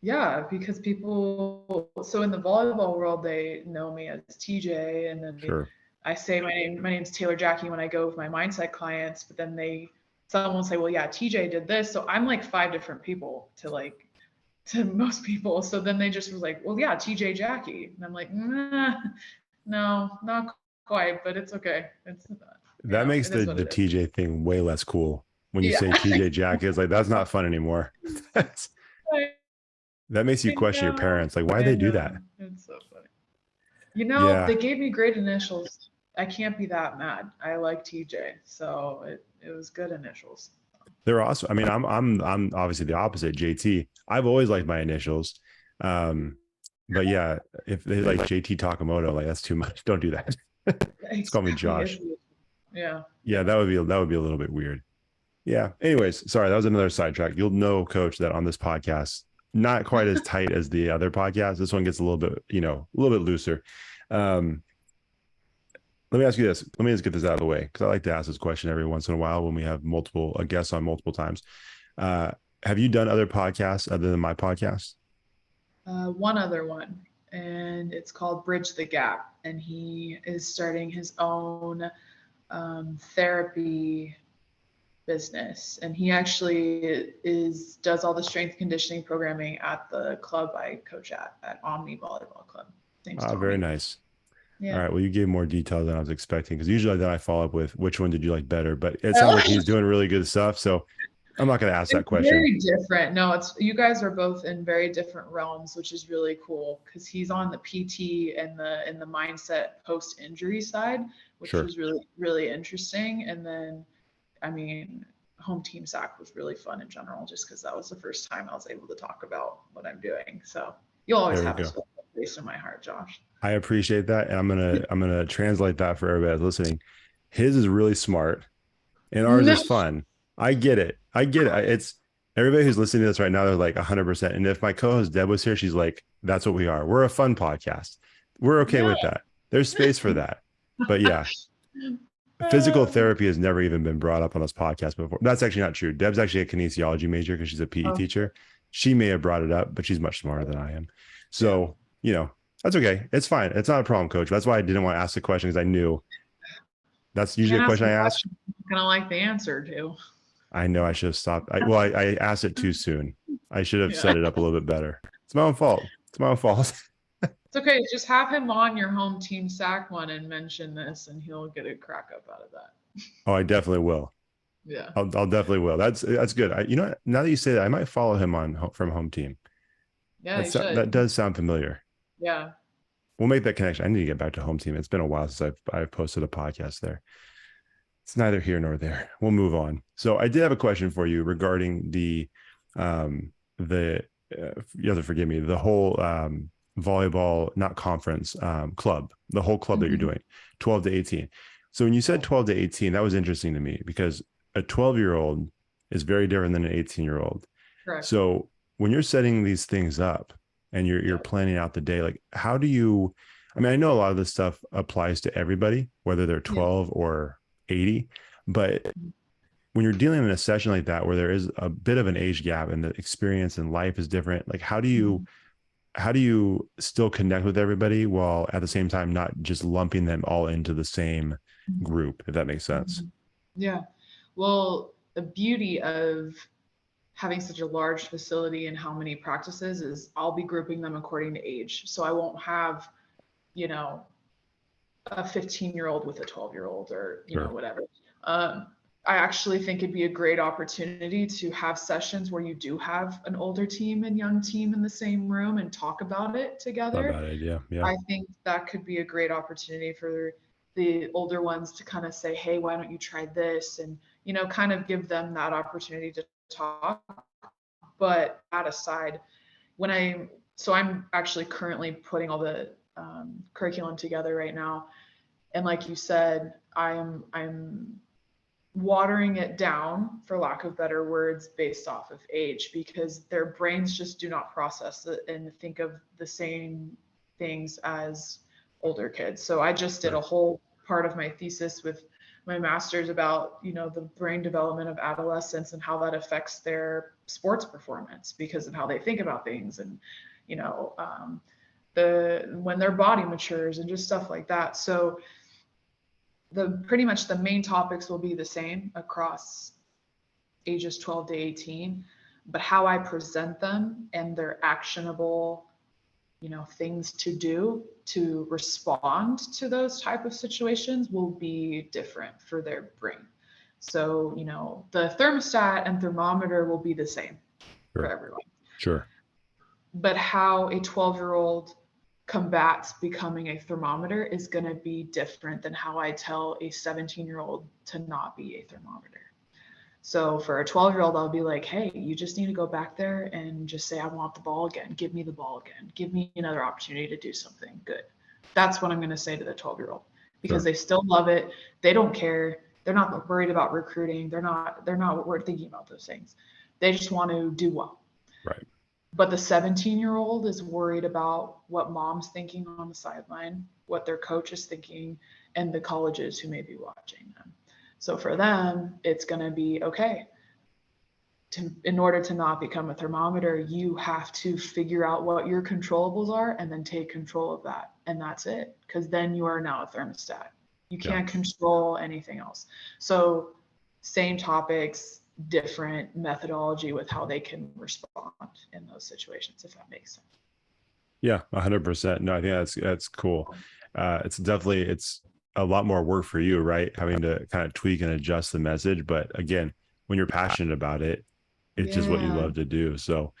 Yeah, because so in the volleyball world, they know me as TJ, and then Sure. I say my name's Taylor Jacky when I go with my mindset clients, but then someone will say, well, yeah, TJ did this. So I'm like five different people to most people. So then they just was like, well, yeah, TJ Jacky. And I'm like, nah, no, not quite, but it's okay. That makes it the is what the it is. TJ thing way less cool. When you Yeah. say TJ Jacky, it's like that's not fun anymore. That's that makes you I question your know. parents. Like, why I they do know. that? It's so funny. Yeah, They gave me great initials. I can't be that mad. I like TJ, so it was good initials. they're awesome. I mean, I'm obviously the opposite, JT. I've always liked my initials. Um, but yeah, if they like JT Takamoto, like that's too much. Don't do that. Just call me Exactly. Josh. Yeah, Yeah, yeah. that would be a little bit weird. Yeah. Anyways, sorry, that was another sidetrack. You'll know, Coach, that on this podcast, not quite as tight as the other podcast. This one gets a little bit, a little bit looser. Um, Let me ask you this. Let me just get this out of the way because I like to ask this question every once in a while when we have multiple guests on multiple times. Uh, have you done other podcasts other than my podcast? One other one, and it's called Bridge the Gap, and he is starting his own therapy business, and he actually is does all the strength conditioning programming at the club I coach at Omni Volleyball Club. Name's Ah, very Tommy. nice. All Yeah. right. Well, you gave more detail than I was expecting because usually then I follow up with which one did you like better, but it sounds Oh, like he's doing really good stuff. So I'm not going to ask that It's question. very different. No, it's you guys are both in very different realms, which is really cool because he's on the PT and the mindset post injury side, which Sure. was really interesting. And then, I mean, home team sack was really fun in general, just because that was the first time I was able to talk about what I'm doing. So you'll always There we have a go. special place in my heart, Josh. I appreciate that. And I'm gonna translate that for everybody that's listening. His is really smart and ours No, is fun. I get it. I get it. It's everybody who's listening to this right now, they're like 100%. And if my co-host Deb was here, she's like, that's what we are. We're a fun podcast. We're okay yeah. with that. There's space for that. But yeah, physical therapy has never even been brought up on this podcast before. That's actually not true. Deb's actually a kinesiology major because she's a PE Oh, teacher. She may have brought it up, but she's much smarter than I am. yeah. So, that's okay. It's fine. It's not a problem, coach. That's why I didn't want to ask the question because I knew that's usually Can't a ask question a I ask. question I'm gonna like the answer to. I know I should have stopped. I asked it too soon. I should have Yeah. set it up a little bit better. It's my own fault. It's my own fault. It's okay. Just have him on your home team sack one and mention this, and he'll get a crack up out of that. Oh, I definitely will. Yeah. I'll definitely will. That's good. Now that you say that, I might follow him from home team. Yeah, you That should. does sound familiar. Yeah. We'll make that connection. I need to get back to home team. It's been a while since I've posted a podcast there. It's neither here nor there. We'll move on. So I did have a question for you regarding the you have to forgive me, the whole volleyball, not conference, club, the whole club that you're Mhm. doing, 12 to 18. So when you said 12 to 18, that was interesting to me because a 12-year-old is very different than an 18-year-old. Correct. So when you're setting these things up and you're Yeah. planning out the day, like how do you, I mean, I know a lot of this stuff applies to everybody, whether they're Yeah. 12 or 80, but when you're dealing in a session like that where there is a bit of an age gap and the experience and life is different, like Mhm. how do you still connect with everybody while at the same time not just lumping them all into the same group, if that makes sense? Mhm. Yeah. Well, the beauty of having such a large facility and how many practices is I'll be grouping them according to age. So I won't have, you know, a 15-year-old with a 12-year-old or, Sure. whatever. Um, I actually think it'd be a great opportunity to have sessions where you do have an older team and young team in the same room and talk about it Not a together. bad idea. Yeah. I think that could be a great opportunity for the older ones to kind of say, hey, why don't you try this? And, kind of give them that opportunity to talk. But that aside, so I'm actually currently putting all the curriculum together right now. And like you said, I'm watering it down, for lack of better words, based off of age, because their brains just do not process it and think of the same things as older kids. So I just did a Sure. whole part of my thesis with my master's about, the brain development of adolescents and how that affects their sports performance because of how they think about things and, you know, when their body matures and just stuff like that. So the pretty much the main topics will be the same across ages 12 to 18, but how I present them and their actionable, things to do to respond to those type of situations will be different for their brain. So, the thermostat and thermometer will be the same for Sure. everyone, Sure. but how a 12-year-old combats becoming a thermometer is going to be different than how I tell a 17-year-old to not be a thermometer. So for a 12-year-old, I'll be like, hey, you just need to go back there and just say, I want the ball again. Give me the ball again. Give me another opportunity to do something good. That's what I'm going to say to the 12-year-old because Sure. they still love it. They don't care. They're not worried about recruiting. We're thinking about those things. They just want to do well. Right. But the 17-year-old is worried about what mom's thinking on the sideline, what their coach is thinking, and the colleges who may be watching them. So for them, it's going to be okay. In order to not become a thermometer, you have to figure out what your controllables are and then take control of that. And that's it. Because then you are now a thermostat. You Yeah. can't control anything else. So, same topics, different methodology with how they can respond in those situations, if that makes sense. Yeah. 100%. No, I think that's cool. It's a lot more work for you, right? Having to kind of tweak and adjust the message. But again, when you're passionate about it, it's just what you Yeah. love to do. So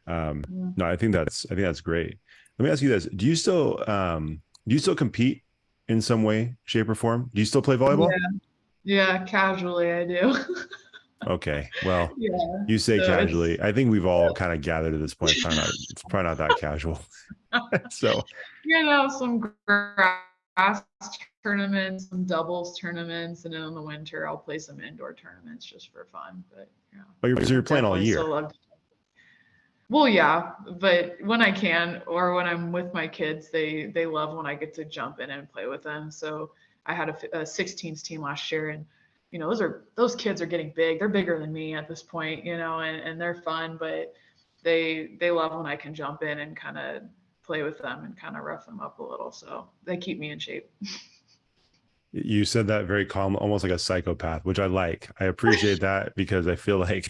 Yeah. no, I think that's great. Let me ask you this. Do you still compete in some way, shape, or form? Do you still play volleyball? Yeah. Yeah, casually I do. Okay. Well, Yeah. you say So it's casually. I think we've all kind of gathered at this point. It's probably not that casual. So some grass tournaments, some doubles tournaments, and then in the winter I'll play some indoor tournaments just for fun. But yeah, so I you're playing all definitely still year. love. Well, yeah, but when I can or when I'm with my kids, they love when I get to jump in and play with them. So I had a 16s team last year, and those kids are getting big. They're bigger than me at this point, and they're fun, but they love when I can jump in and kind of play with them and kind of rough them up a little. So they keep me in shape. You said that very calm, almost like a psychopath, which I like. I appreciate that because I feel like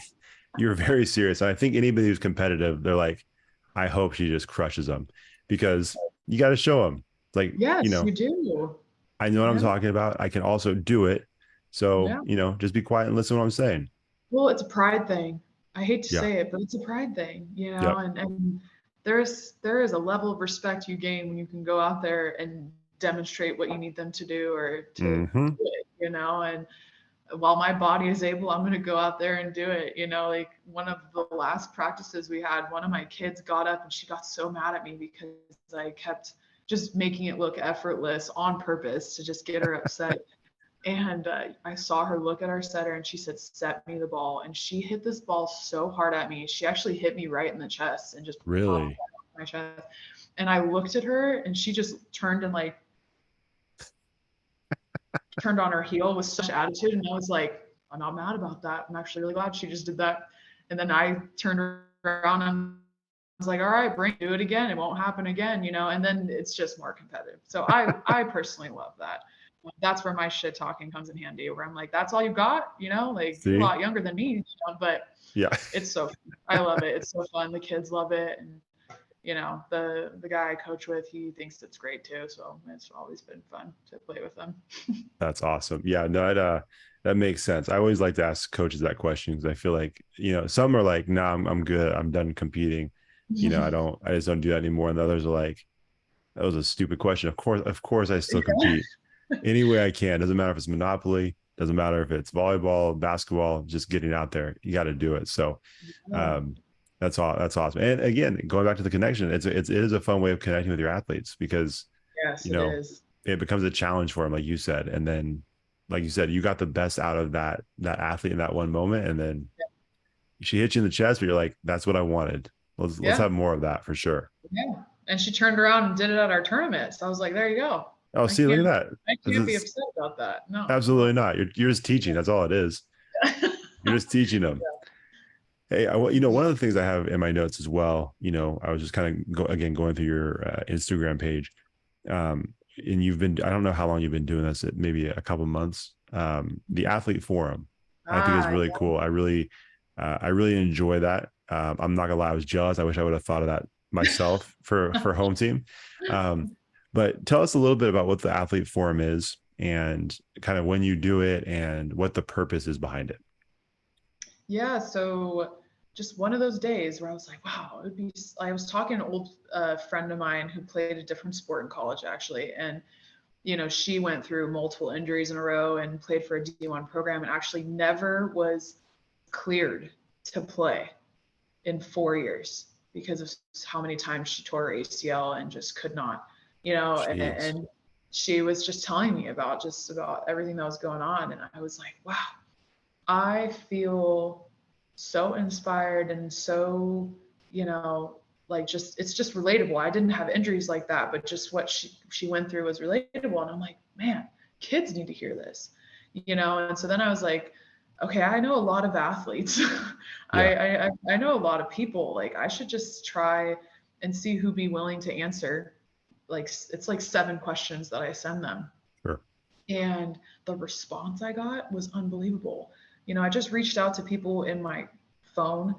you're very serious. I think anybody who's competitive, they're like, I hope she just crushes them because you got to show them. It's like, Yes, you do. I know what I'm Yeah, talking about. I can also do it. So, yeah. just be quiet and listen to what I'm saying. Well, it's a pride thing. I hate to Yeah. say it, but it's a pride thing, Yep. and there is a level of respect you gain when you can go out there and demonstrate what you need them to do or to Hmm. do it. And while my body is able, I'm going to go out there and do it. Like one of the last practices we had, one of my kids got up and she got so mad at me because I kept just making it look effortless on purpose to just get her upset. And I saw her look at our setter and she said, "Set me the ball." And she hit this ball so hard at me. She actually hit me right in the chest and just popped Really? my chest. And I looked at her and she just turned and like turned on her heel with such attitude. And I was like, "I'm not mad about that. I'm actually really glad she just did that." And then I turned around and was like, "All right, do it again. It won't happen again." And then it's just more competitive. So I personally love that. That's where my shit talking comes in handy, where I'm like, "That's all you got?" Like you're a See? lot younger than me, but Yeah. it's so fun. I love it. It's so fun. The kids love it, and the guy I coach with, he thinks it's great too. So it's always been fun to play with them. That's awesome. Yeah, no, that makes sense. I always like to ask coaches that question because I feel like, some are like, nah, I'm good. I'm done competing. I just don't do that anymore. And the others are like, that was a stupid question. Of course I still Yeah. compete any way I can. Doesn't matter if it's Monopoly, doesn't matter if it's volleyball, basketball, just getting out there. You got to do it. So Yeah. um that's all that's awesome. And again, going back to the connection, it is a fun way of connecting with your athletes because Yes, you it know, is. it becomes a challenge for him, like you said. And then, like you said, you got the best out of that athlete in that one moment. And then she hit you in the chest, but you're like, that's what I wanted. Let's Yeah. have more of that for sure. Yeah. And she turned around and did it at our tournament. So I was like, there you go. Oh, I see, look can't at that. I This can't be is upset about that. No. absolutely not. You're just teaching. That's all it is. You're just teaching them. Hey, one of the things I have in my notes as well, I was just kind of again going through your Instagram page. And I don't know how long you've been doing this, maybe a couple months. The athlete forum, I think is Ah, really cool. I really enjoy that. I'm not gonna lie, I was jealous. I wish I would have thought of that myself for home team. Um, but tell us a little bit about what the athlete forum is and kind of when you do it and what the purpose is behind it. yeah. So just one of those days where I was like, wow, I was talking to an old friend of mine who played a different sport in college actually. And, she went through multiple injuries in a row and played for a D1 program and actually never was cleared to play in 4 years because of how many times she tore her ACL and just could not, Jeez. and she was just telling me about everything that was going on. And I was like, wow, I feel so inspired and so, like it's just relatable. I didn't have injuries like that, but just what she went through was relatable. And I'm like, man, kids need to hear this, And so then I was like, okay, I know a lot of athletes. Yeah, I know a lot of people. Like I should just try and see who'd be willing to answer. Like it's like 7 questions that I send them. sure. And the response I got was unbelievable. I just reached out to people in my phone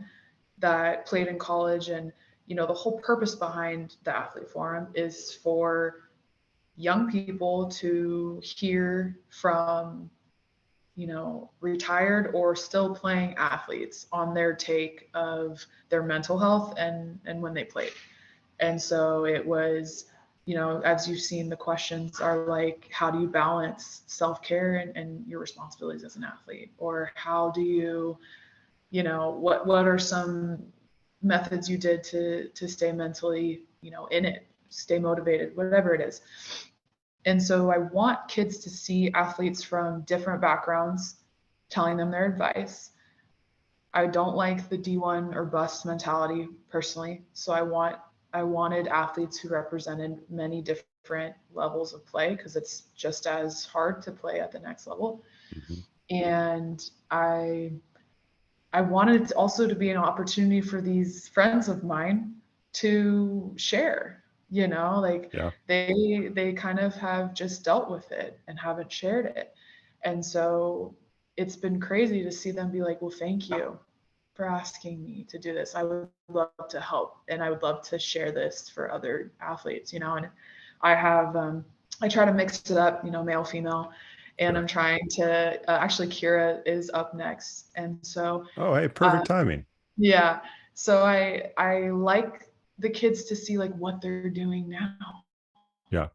that played in college, and the whole purpose behind the athlete forum is for young people to hear from retired or still playing athletes on their take of their mental health and when they played. And so it was, as you've seen, the questions are like, how do you balance self-care and your responsibilities as an athlete? Or how do you, what are some methods you did to stay mentally, in it, stay motivated, whatever it is. And so I want kids to see athletes from different backgrounds telling them their advice. I don't like the D1 or bust mentality personally. So I wanted athletes who represented many different levels of play because it's just as hard to play at the next level. Mm-hmm. And I wanted it also to be an opportunity for these friends of mine to share, like Yeah. they kind of have just dealt with it and haven't shared it. And so it's been crazy to see them be like, well, thank you for asking me to do this. I would love to help and I would love to share this for other athletes, and I have, I try to mix it up, male, female, and Sure. I'm trying to, actually Kira is up next. And so, Oh, hey, uh, perfect timing. yeah, so I like the kids to see like what they're doing now, Yeah.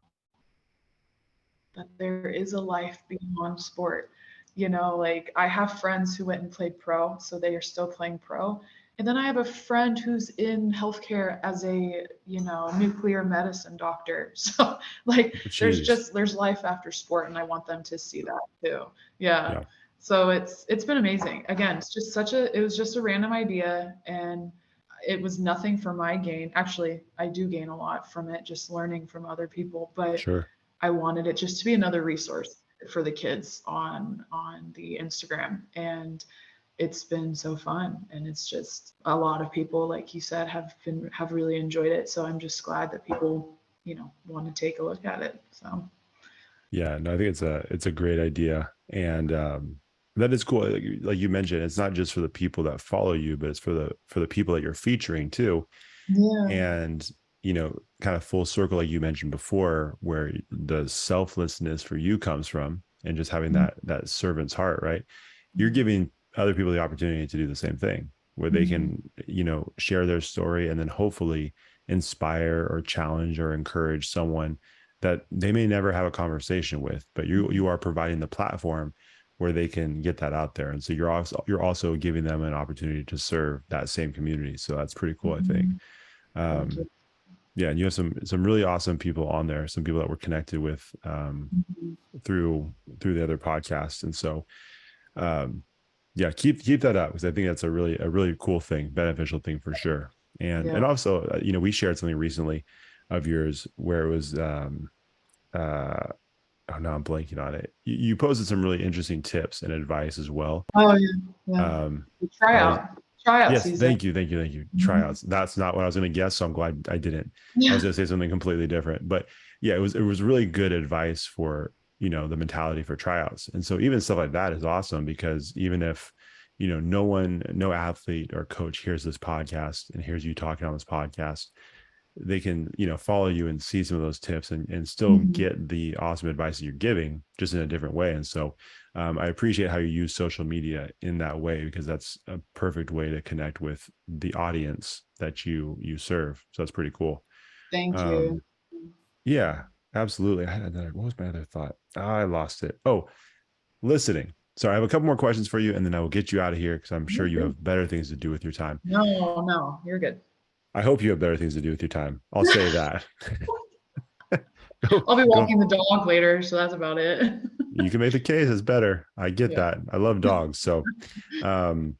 that there is a life beyond sport. Like I have friends who went and played pro, so they are still playing pro. And then I have a friend who's in healthcare as a, nuclear medicine doctor. So like Jeez. there's life after sport and I want them to see that too. Yeah. Yeah. So it's been amazing. Again, it was just a random idea and it was nothing for my gain. Actually, I do gain a lot from it, just learning from other people, but Sure. I wanted it just to be another resource for the kids on the Instagram. And it's been so fun. And it's just a lot of people, like you said, have really enjoyed it. So I'm just glad that people, want to take a look at it. So Yeah, no, I think it's a great idea, and that is cool. Like you mentioned, it's not just for the people that follow you, but it's for the people that you're featuring too. yeah. And kind of full circle, like you mentioned before, where the selflessness for you comes from, and just having that servant's heart, right? You're giving other people the opportunity to do the same thing, where they Mm-hmm. can share their story and then hopefully inspire or challenge or encourage someone that they may never have a conversation with, but you are providing the platform where they can get that out there. And so you're also giving them an opportunity to serve that same community. So that's pretty cool, I think. Mm-hmm. Thank you. um yeah, and you have some really awesome people on there, some people that we're connected with Mm-hmm. through the other podcasts. And so um yeah, keep that up, because I think that's a really cool thing, beneficial thing for sure. And Yeah. also we shared something recently of yours where it was uh oh, no, I'm blanking on it. You posted some really interesting tips and advice as well. Oh yeah. Yeah. um The that was tryout Yes, season. thank you. Mm-hmm. Tryouts. That's not what I was going to guess, so I'm glad I didn't. I was going to say something completely different, but yeah, it was really good advice for the mentality for tryouts. And so even stuff like that is awesome, because even if no athlete or coach hears this podcast and hears you talking on this podcast, they can follow you and see some of those tips and still Mm-hmm. get the awesome advice that you're giving, just in a different way. And so I appreciate how you use social media in that way, because that's a perfect way to connect with the audience that you serve. So that's pretty cool. Thank you. um yeah, absolutely. I had another, what was my other thought? I lost it. Oh, listening. So I have a couple more questions for you, and then I will get you out of here, because I'm sure You're you good. have better things to do with your time. No, no, you're good. I hope you have better things to do with your time, I'll say that. go I'll be go walking the dog later, so that's about it. You can make the case it's better. I get Yeah. that. I love dogs. So um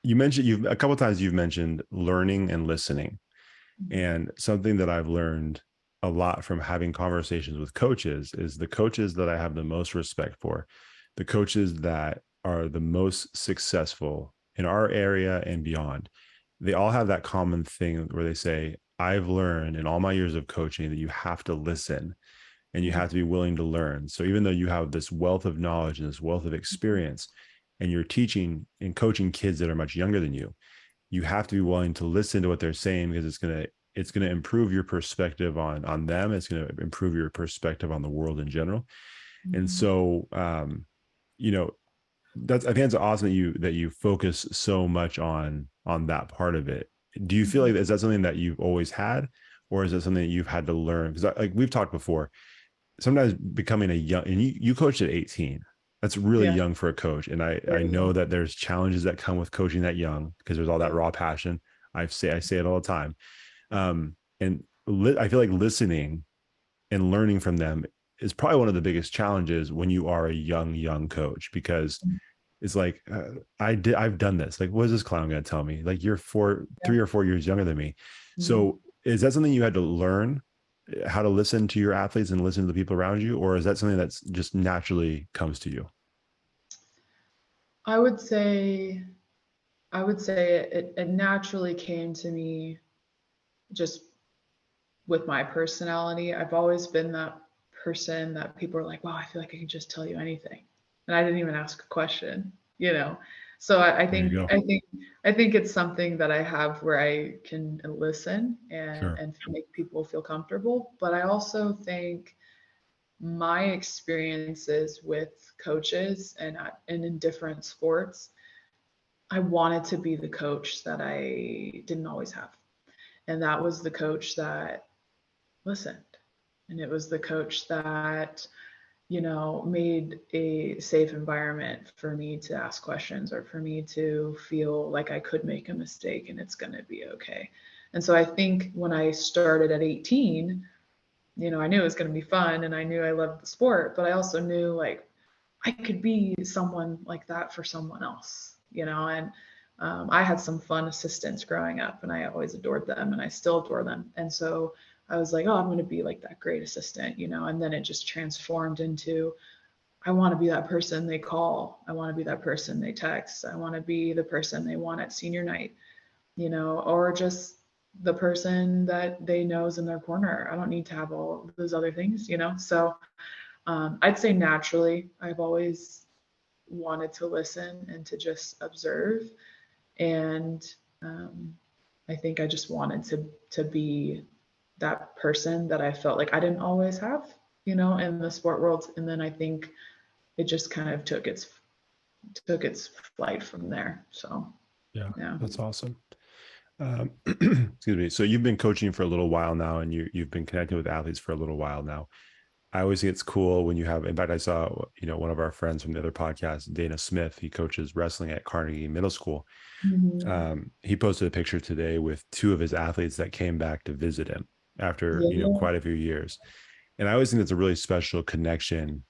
you've a couple of times you've mentioned learning and listening. And something that I've learned a lot from having conversations with coaches is the coaches that I have the most respect for, the coaches that are the most successful in our area and beyond. They all have that common thing where they say, I've learned in all my years of coaching that you have to listen and you have to be willing to learn. So even though you have this wealth of knowledge and this wealth of experience, and you're teaching and coaching kids that are much younger than you have to be willing to listen to what they're saying, because it's going to improve your perspective on them. It's going to improve your perspective on the world in general. And Mhm. so you know, I think it's awesome that you focus so much on that part of it. Do you feel Mhm. like, is that something that you've always had, or is it something that you've had to learn? Because like we've talked before, sometimes becoming a young, and you coached at 18. That's really Yeah, young for a coach. And I very know young. that there's challenges that come with coaching that young because there's all that Yeah. raw passion. I say it all the time. And I feel like listening and learning from them is probably one of the biggest challenges when you are a young coach, because it's like, I've done this. Like, what is this clown going to tell me? Like, you're Yeah. 3 or 4 years younger than me. Mhm. So is that something you had to learn, how to listen to your athletes and listen to the people around you? Or is that something that's just naturally comes to you? I would say it naturally came to me just with my personality. I've always been that person that people are like, wow, I feel like I can just tell you anything. And I didn't even ask a question, you know. So There you go. I think it's something that I have where I can listen Sure. and make people feel comfortable. But I also think my experiences with coaches and in different sports, I wanted to be the coach that I didn't always have. And that was the coach that listened. And it was the coach that, made a safe environment for me to ask questions or for me to feel like I could make a mistake and it's going to be okay. And so I think when I started at 18, I knew it was going to be fun and I knew I loved the sport, but I also knew like I could be someone like that for someone else, and I had some fun assistants growing up and I always adored them and I still adore them. And so I was like, oh, I'm going to be like that great assistant, and then it just transformed into I want to be that person they call. I want to be that person they text. I want to be the person they want at senior night, or just the person that they know is in their corner. I don't need to have all those other things. So I'd say naturally, I've always wanted to listen and to just observe. And um, I think I just wanted to be that person that I felt like I didn't always have, in the sport world. And then I think it just kind of took its flight from there. So Yeah, yeah. that's awesome. Excuse me. So you've been coaching for a little while now, and you've been connecting with athletes for a little while now. I always think it's cool when you have, in fact, I saw, one of our friends from the other podcast, Dana Smith, he coaches wrestling at Carnegie Middle School. Mhm. He posted a picture today with two of his athletes that came back to visit him after, Yeah, quite a few years. And I always think that's a really special connection,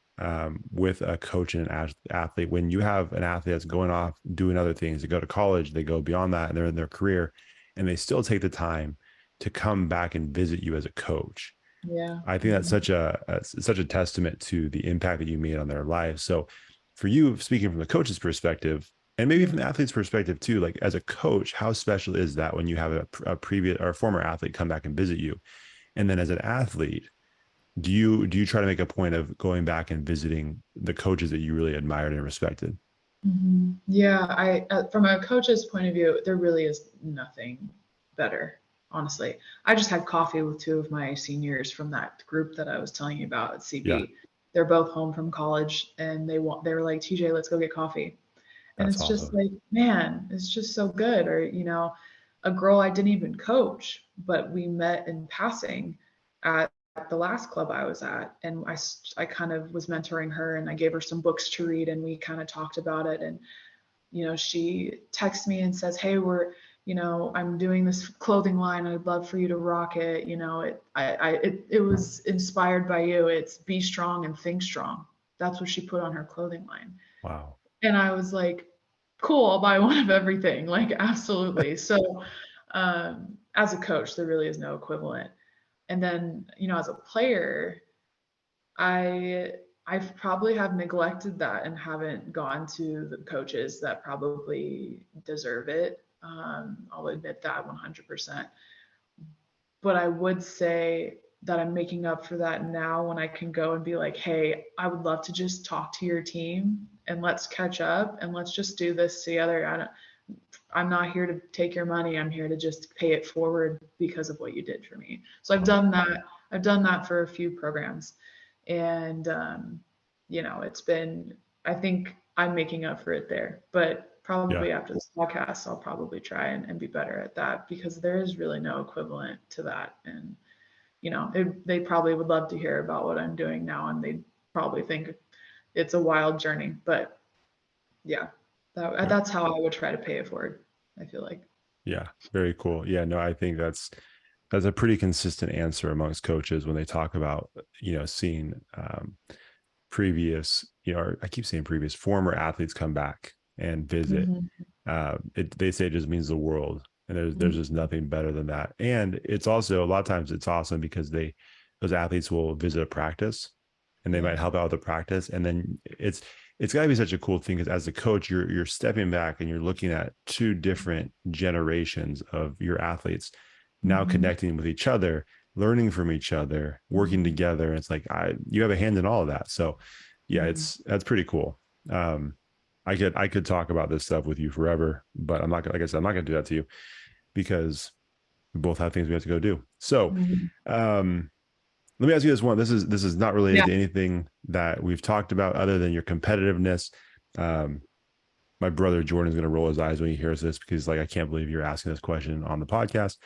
with a coach and an athlete. When you have an athlete that's going off doing other things, they go to college, they go beyond that, and they're in their career, and they still take the time to come back and visit you as a coach. yeah. I think that's Mhm. such a testament to the impact that you made on their lives. So for you, speaking from the coach's perspective, and maybe Yeah. from the athlete's perspective too, like as a coach, how special is that when you have a previous or a former athlete come back and visit you? And then as an athlete, do you try to make a point of going back and visiting the coaches that you really admired and respected? Yeah, from a coach's point of view, there really is nothing better, honestly. I just had coffee with two of my seniors from that group that I was telling you about at Yeah, CB. They're both home from college and they were like, TJ, let's go get coffee. And that's it's just awesome. like, man, it's just so good. Or, a girl I didn't even coach, but we met in passing at the last club I was at. And I kind of was mentoring her and I gave her some books to read and we kind of talked about it. And, she texts me and says, hey, I'm doing this clothing line. I'd love for you to rock it. It was inspired by you. It's be strong and think strong. That's what she put on her clothing line. Wow. And I was like, cool, I'll buy one of everything. Like, absolutely. So, as a coach, there really is no equivalent. And then, as a player, I I've probably have neglected that and haven't gone to the coaches that probably deserve it. I'll admit that 100%. But I would say that I'm making up for that now when I can go and be like, hey, I would love to just talk to your team and let's catch up and let's just do this together. I'm not here to take your money. I'm here to just pay it forward because of what you did for me. So I've Wow. done that. I've done that for a few programs. And, it's been, I think I'm making up for it there. But Yeah. probably after this podcast, I'll probably try and be better at that because there is really no equivalent to that. And, they probably would love to hear about what I'm doing now and they'd probably think it's a wild journey. But yeah, Yeah. that's how I would try to pay it forward, I feel like. Yeah. Very cool. Yeah. No, I think that's a pretty consistent answer amongst coaches when they talk about, seeing previous, or I keep saying previous former athletes come back and visit. Mhm. They say it just means the world, and there's just nothing better than that. And it's also a lot of times it's awesome because those athletes will visit a practice and they might Yeah. help out with the practice, and then it's got to be such a cool thing because as a coach you're stepping back and you're looking at two different generations of your athletes now Mhm. connecting with each other, learning from each other, working Mhm. together. And it's like you have a hand in all of that. So yeah, Mhm. that's pretty cool. Um, I could talk about this stuff with you forever, but I'm not gonna, like I said, I'm not gonna do that to you because we both have things we have to go do. So Mhm. um, let me ask you this one. This is not related Yeah. to anything that we've talked about other than your competitiveness. Um, my brother Jordan is going to roll his eyes when he hears this because like I can't believe you're asking this question on the podcast.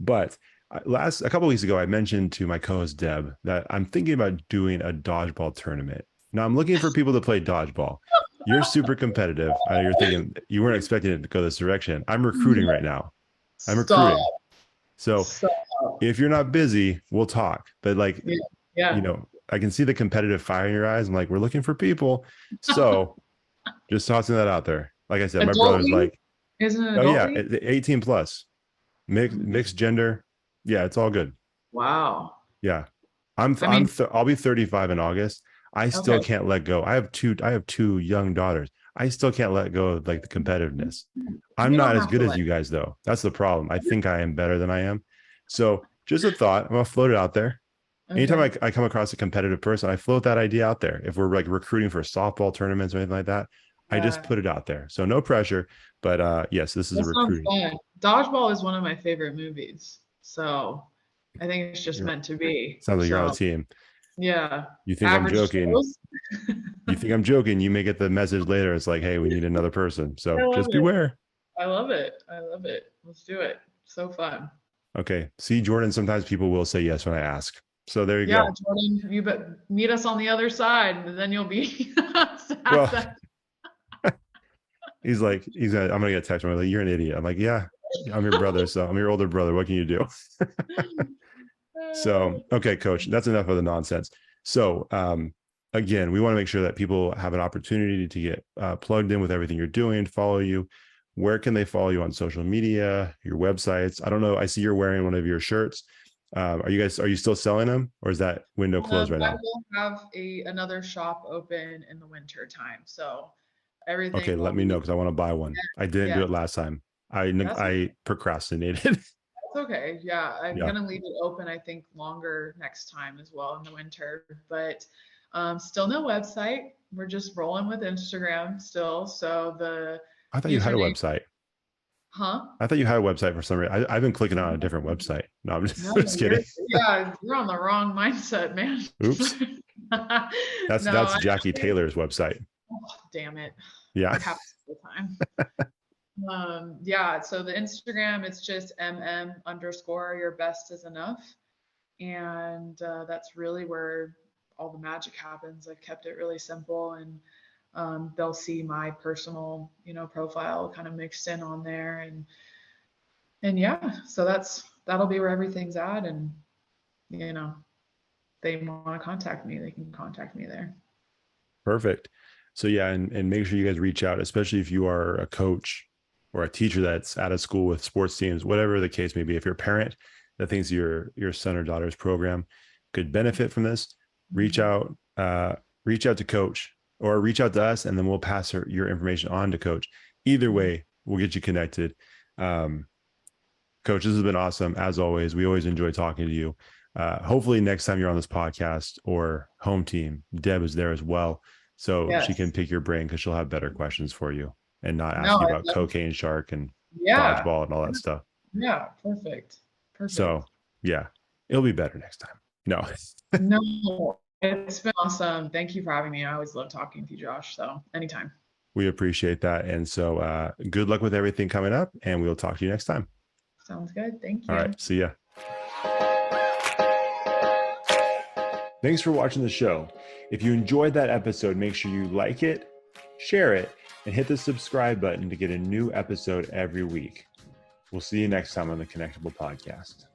But a couple of weeks ago, I mentioned to my co-host Deb that I'm thinking about doing a dodgeball tournament. Now I'm looking for people to play dodgeball. You're super competitive. I know you're thinking you weren't expecting it to go this direction. I'm recruiting right now. I'm recruiting. Stop. So Stop. if you're not busy, we'll talk. But like, Yeah. Yeah. I can see the competitive fire in your eyes. I'm like, we're looking for people. So just tossing that out there. Like I said, my Adult brother's league? like, Isn't it an oh adult yeah, league? 18 plus, Okay. mixed gender. Yeah, it's all good. Wow. Yeah. I mean, I'll be 35 in August. I still okay. can't let go. I have two young daughters. I still can't let go of like the competitiveness. I'm You not don't as have to good as let. you guys though. That's the problem. I think I am better than I am. So just a thought. I'm gonna float it out there. Anytime Okay. I come across a competitive person, I float that idea out there. If we're like recruiting for softball tournaments or anything like that, I just Yeah. put it out there. So no pressure. But yes, this is a That sounds recruiting. fun. Dodgeball is one of my favorite movies. So I think it's just You're, meant to be. sounds like you're on the So team. yeah. You think I'm Average joking? Joe's. You think I'm joking? You may get the message later. It's like, hey, we need another person. I So love just it. beware. I love it. I love it. Let's do it. So fun. Okay. See, Jordan, sometimes people will say yes when I ask. So there you Yeah, go. Jordan, you bet meet us on the other side, and then you'll be sad Well, that I'm gonna get a text from him like, you're an idiot. I'm like, yeah, I'm your brother, so I'm your older brother. What can you do? So, okay, coach, that's enough of the nonsense. So, again, we want to make sure that people have an opportunity to get plugged in with everything you're doing, follow you. Where can they follow you on social media, your websites? I don't know. I see you're wearing one of your shirts. Are you still selling them or is that window closed right I now? will have another shop open in the winter time, so Okay, everything let will me know be. because I want to buy one. I didn't do Yeah, it last time. that's okay. I procrastinated. That's okay. Yeah, I'm Yeah. gonna leave it open, I think, longer next time as well in the winter. But still no website. We're just rolling with Instagram still. So the I thought you had a username, website. huh? I thought you had a website for some reason. I've been clicking on a different website. No, I'm just, No, I'm just kidding. you're on the wrong mindset, man. Oops. No, That's I Jacky actually, Taylor's website. oh, damn it. Yeah. It happens all the time. Yeah, so the Instagram, it's just mm_ your best is enough. And that's really where all the magic happens. I've kept it really simple and they'll see my personal, profile kind of mixed in on there. And yeah, so that'll be where everything's at. And, you know, they want to contact me, they can contact me there. Perfect. So yeah, and make sure you guys reach out, especially if you are a coach or a teacher that's out of school with sports teams, whatever the case may be. If you're a parent that thinks your son or daughter's program could benefit from this, reach Mhm. out, reach out to coach or reach out to us, and then we'll pass your information on to coach. Either Mhm. way, we'll get you connected. Um, Coach, this has been awesome. As always, we always enjoy talking to you. Hopefully, next time you're on this podcast or home team, Deb is there as well. So she can Yes. pick your brain because she'll have better questions for you and not No, ask you I about love, cocaine shark and yeah. dodgeball and all that stuff. Yeah, perfect. Perfect. So, yeah, it'll be better next time. No, No, It's been awesome. Thank you for having me. I always love talking to you, Josh. So anytime. We appreciate that. And so good luck with everything coming up, and we'll talk to you next time. Sounds good. Thank All right. you. See ya. Thanks for watching the show. If you enjoyed that episode, make sure you like it, share it, and hit the subscribe button to get a new episode every week. We'll see you next time on the Connectable podcast.